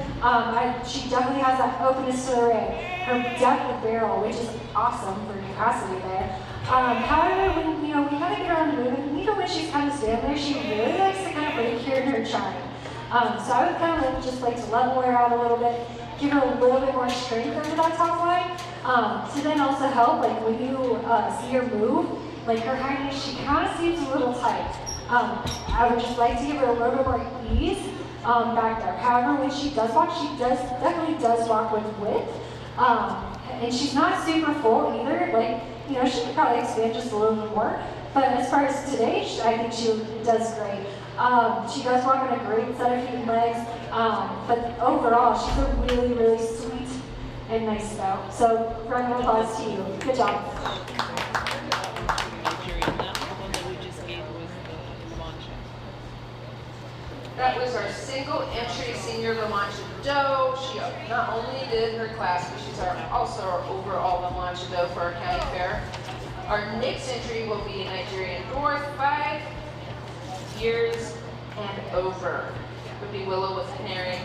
She definitely has that openness to the ring. Her depth of barrel, which is awesome for capacity there. However, when, you know, we kind of get her on the move, and even when she's kind of standing there, she really likes to kind of break here in her chine. So I would kind of just like to level her out a little bit, give her a little bit more strength over that top line, to then also help, like when you see her move, like her hind, she kind of seems a little tight. I would just like to give her a little bit more ease back there. However, when she does walk, she definitely does walk with width. And she's not super full either. Like, you know, she could probably expand just a little bit more. But as far as today, I think she does great. She does walk on a great set of feet and legs. But overall, she's a really, really sweet and nice doe. So, round of applause to you. Good job. That was our single entry senior La Mancha doe. She not only did her class, but she's also our overall La Mancha doe for our county fair. Our next entry will be a Nigerian dwarf, 5 years and over. It would be Willow with Canary.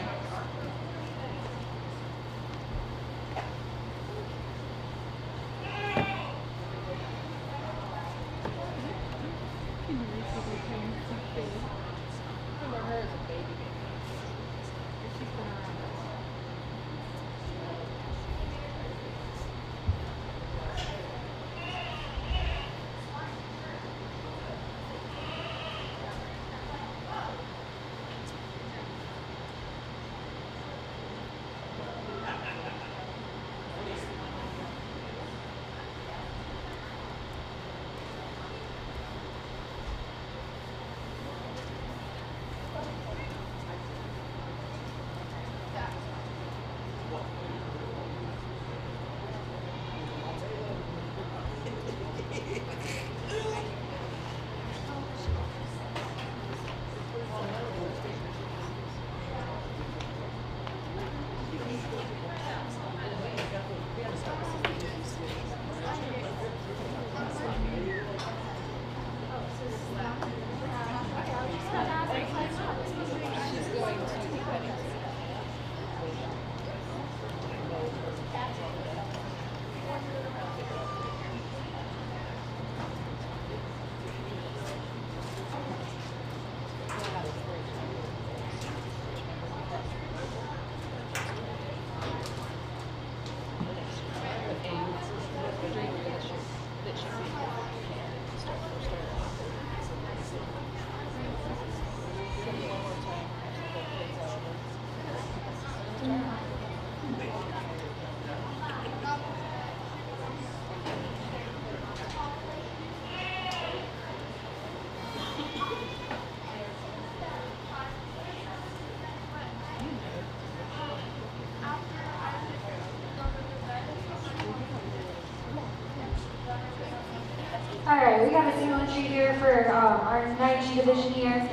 Alright, we got a single entry here for our 9G division here.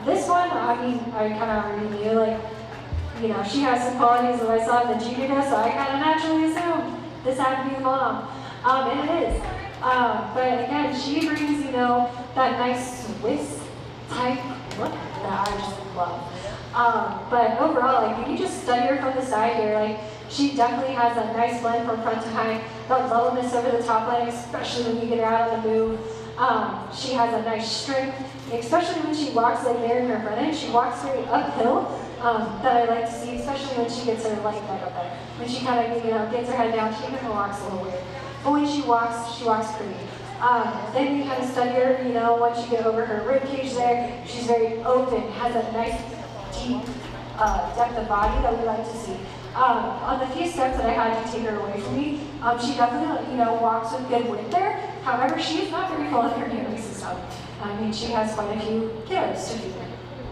This one, I mean, I kind of already knew, like, you know, she has some qualities that I saw in the junior does, so I kind of naturally assumed this had to be the mom. And it is. But again, she brings, you know, that nice Swiss type look that I just love. But overall, like, if you just study her from the side here, like, she definitely has a nice blend from front to behind, that lowness over the top leg, especially when you get her out on the move. She has a nice strength, especially when she walks like there in her front end. She walks very uphill, that I like to see, especially when she gets her leg back up there. When she kind of, you know, gets her head down, she kind of walks a little weird. But when she walks pretty. Then you kind of study her, you know, once you get over her rib cage there, she's very open, has a nice deep depth of body that we like to see. On the few steps that I had to take her away from me, she definitely, you know, walks with good width there. However, she is not very full of her nervous system. I mean, she has quite a few kiddos to feed,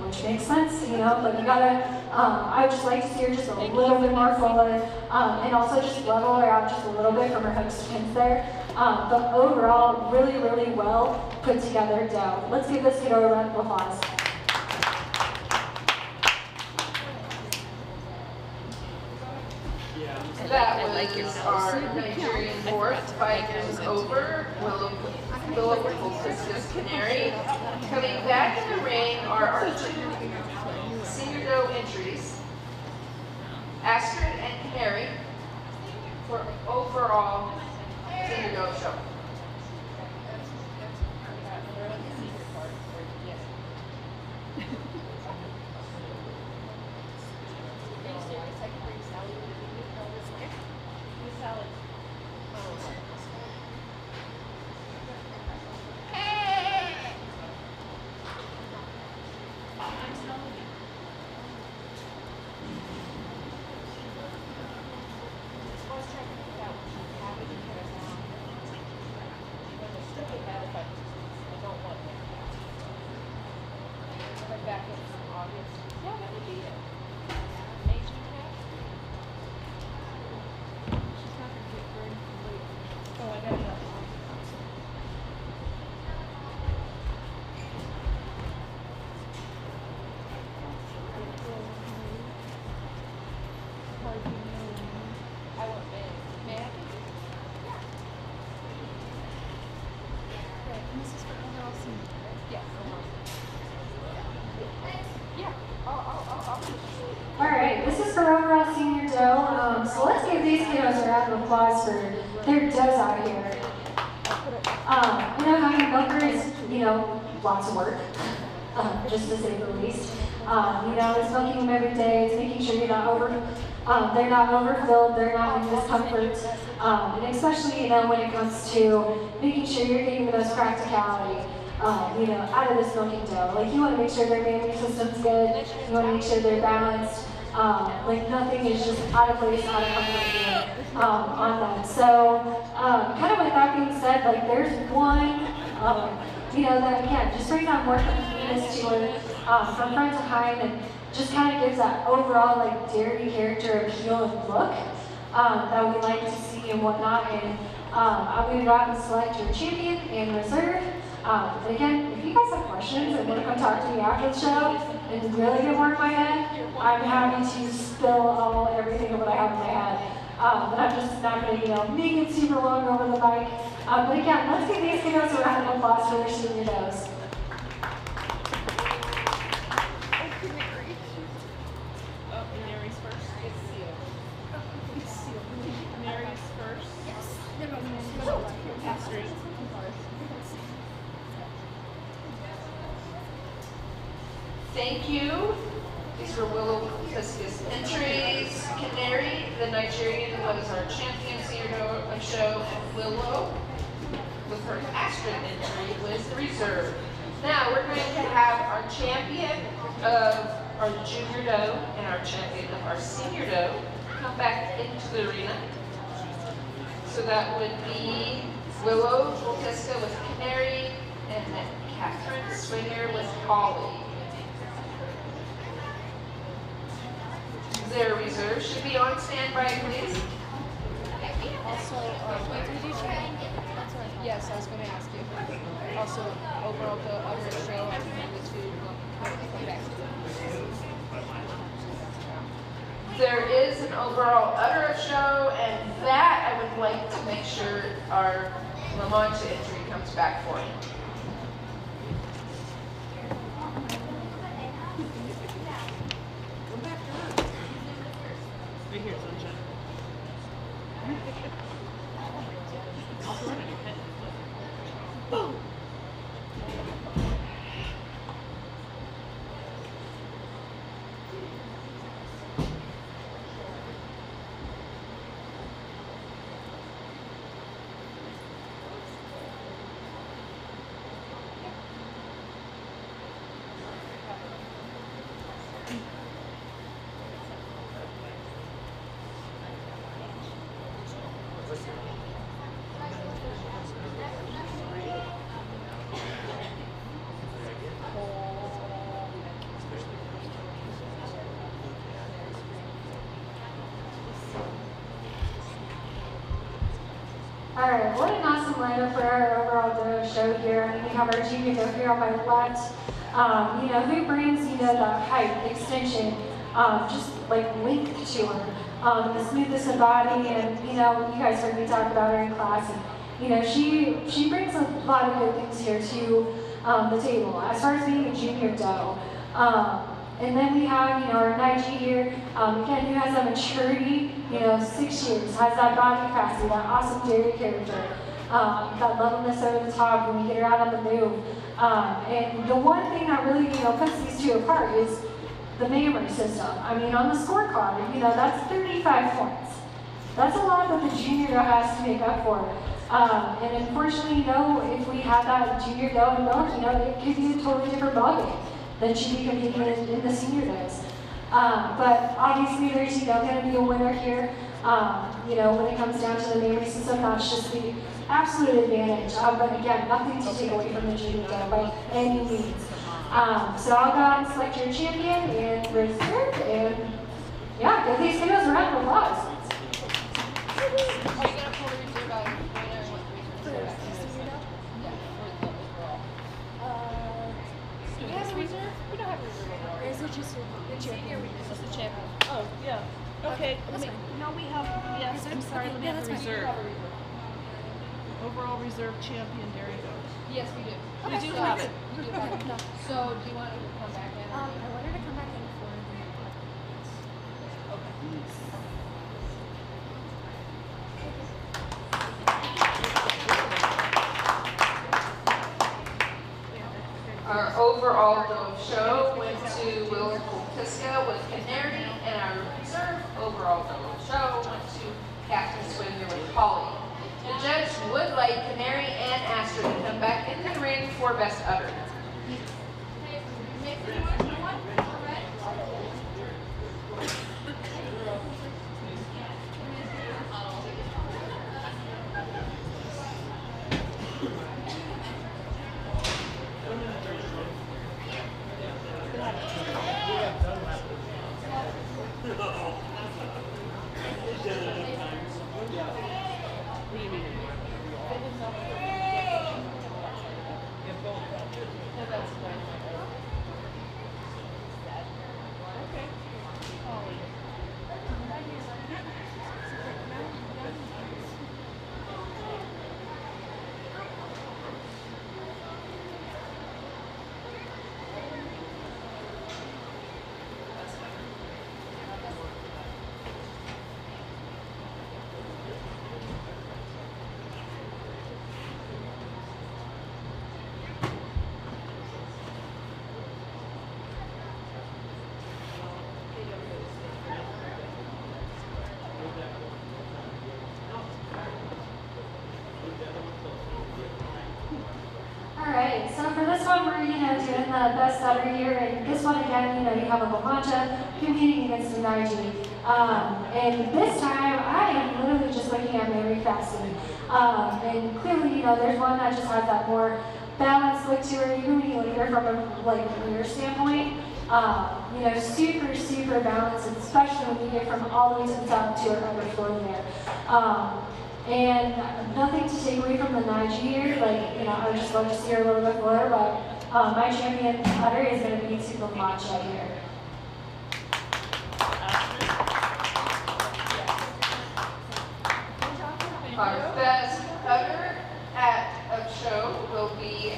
which makes sense, you know, but you gotta, I would just like to see her just a little bit more fuller, and also just level her out just a little bit from her hooks to pins there. But overall, really, really well put together down. Let's give this kiddo a round of applause. That was our Nigerian fourth. Fight is over. Willow Hibiscus Canary. Coming back in the ring are our two senior doe entries, Astrid and Canary, for overall senior doe show. Alright, this is for overall senior doe. So let's give these kiddos a round of applause for their does out here. You know, having a milker is, you know, lots of work, just to say the least. You know, it's milking them every day, it's making sure they're not overfilled, they're not in discomfort, and especially, you know, when it comes to making sure you're getting the most practicality, you know, out of this milking doe. Like, you want to make sure their mammary system's good, you want to make sure they're balanced, like nothing is just out of place, out of comfort on them. So, kind of with that being said, like, there's one, you know, that again, just brings out more completeness to it, from front to behind, and just kind of gives that overall, like, dairy character appeal and look, that we like to see and whatnot. And I'm going to go out and select your champion and reserve. And again, if you guys have questions and want to come talk to me after the show and really get more in my head, I'm happy to spill everything of what I have in my head. But I'm just not going to, you know, make it super long over the mic. But again, let's give these kiddos a round of applause for their senior does. Mary's first. It's sealed. It's sealed. Mary's first. Yes. Astrid. Thank you. These were Willow Hibiscus entries. Canary, the Nigerian, was our champion senior doe show, and Willow, with her Astrid entry, was the reserve. Now we're going to have our champion of our junior doe and our champion of our senior doe come back into the arena. So that would be Willow Volteska with Canary, and then Catherine Swinger with Holly. Their reserve should be on standby, please. Also, wait, did you check? That's what I thought. Yes, yes, I was going to ask you. Also, overall, the other show, I think the two will come back to There is an overall udder show, and that I would like to make sure our La Mancha entry comes back for. Right here, sunshine. Boom. Alright, what an awesome lineup for our overall dough show here. I mean, we have our junior dough here on my left. Who brings, the height, extension, just like length to her. The smoothness of body, and, you guys heard me talk about her in class. And, she brings a lot of good things here to the table as far as being a junior dough. And then we have, our Nige here, again, who has that maturity, 6 years, has that body capacity, that awesome dairy character, that levelness over the top when we get her out on the move. And the one thing that really, puts these two apart is the memory system. I mean, on the scorecard, that's 35 points. That's a lot that the junior dough has to make up for. And unfortunately, if we had that junior dough in milk, it could be a totally different ballgame than she'd be competing in the senior days. But obviously there's, going to be a winner here. When it comes down to the memory system, that's just the absolute advantage. But again, nothing to take away from the junior dough by any means. So I'll go out and select your champion and reserve, and yeah, give these kiddos a round of applause. Are you going to pull the reserve out of the winner and what the reserve is? Yeah, for the overall. Do we have a reserve? We don't have a reserve overall. Or is it just the champion? It's just the champion. Oh, yeah. Okay, that's fine. no, we have, yes, I'm sorry, let me have that's the fine. reserve. have a reserve. Overall reserve champion dairy dough. Yes, we do. You do have it. You do have it. No. So, do you want to come back in? I want her to come back in for the Our overall dough show went to Will Kultiska with Canary, and our reserve overall dough show went to Catherine Swigner with Holly. The judge would like Canary and Astor to come back in the ring for best udder. Alright, so for this one, we're, doing the best udder here, and this one again, you have a La Mancha competing against an Nige. And this time, I am literally just looking at memory capacity. And clearly, there's one that just has that more balanced look to her, even when you look at her from a rear standpoint. Super, super balanced, especially when you get from all the way to the top to her upper floor there. And nothing to take away from the Naji here, like, you know, I would just love to see her a little bit more, but my champion putter is going to be Super Matcha here. Our best putter at a show will be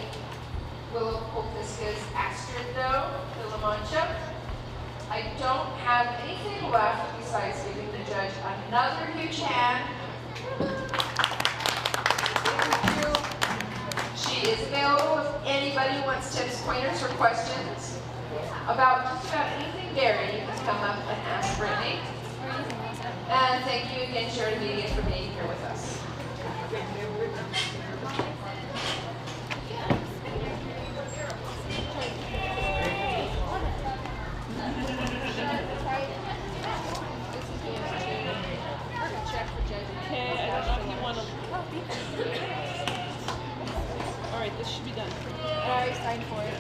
Willow Polfiska's Astrid de La Mancha. I don't have anything left besides giving the judge another huge hand. She is available if anybody wants tips, pointers, or questions about just about anything dairy. You can come up and ask Brittany. And thank you again, Sheridan Media, for being here with us. Okay, I don't know if you want to. All right, this should be done. I already signed for it.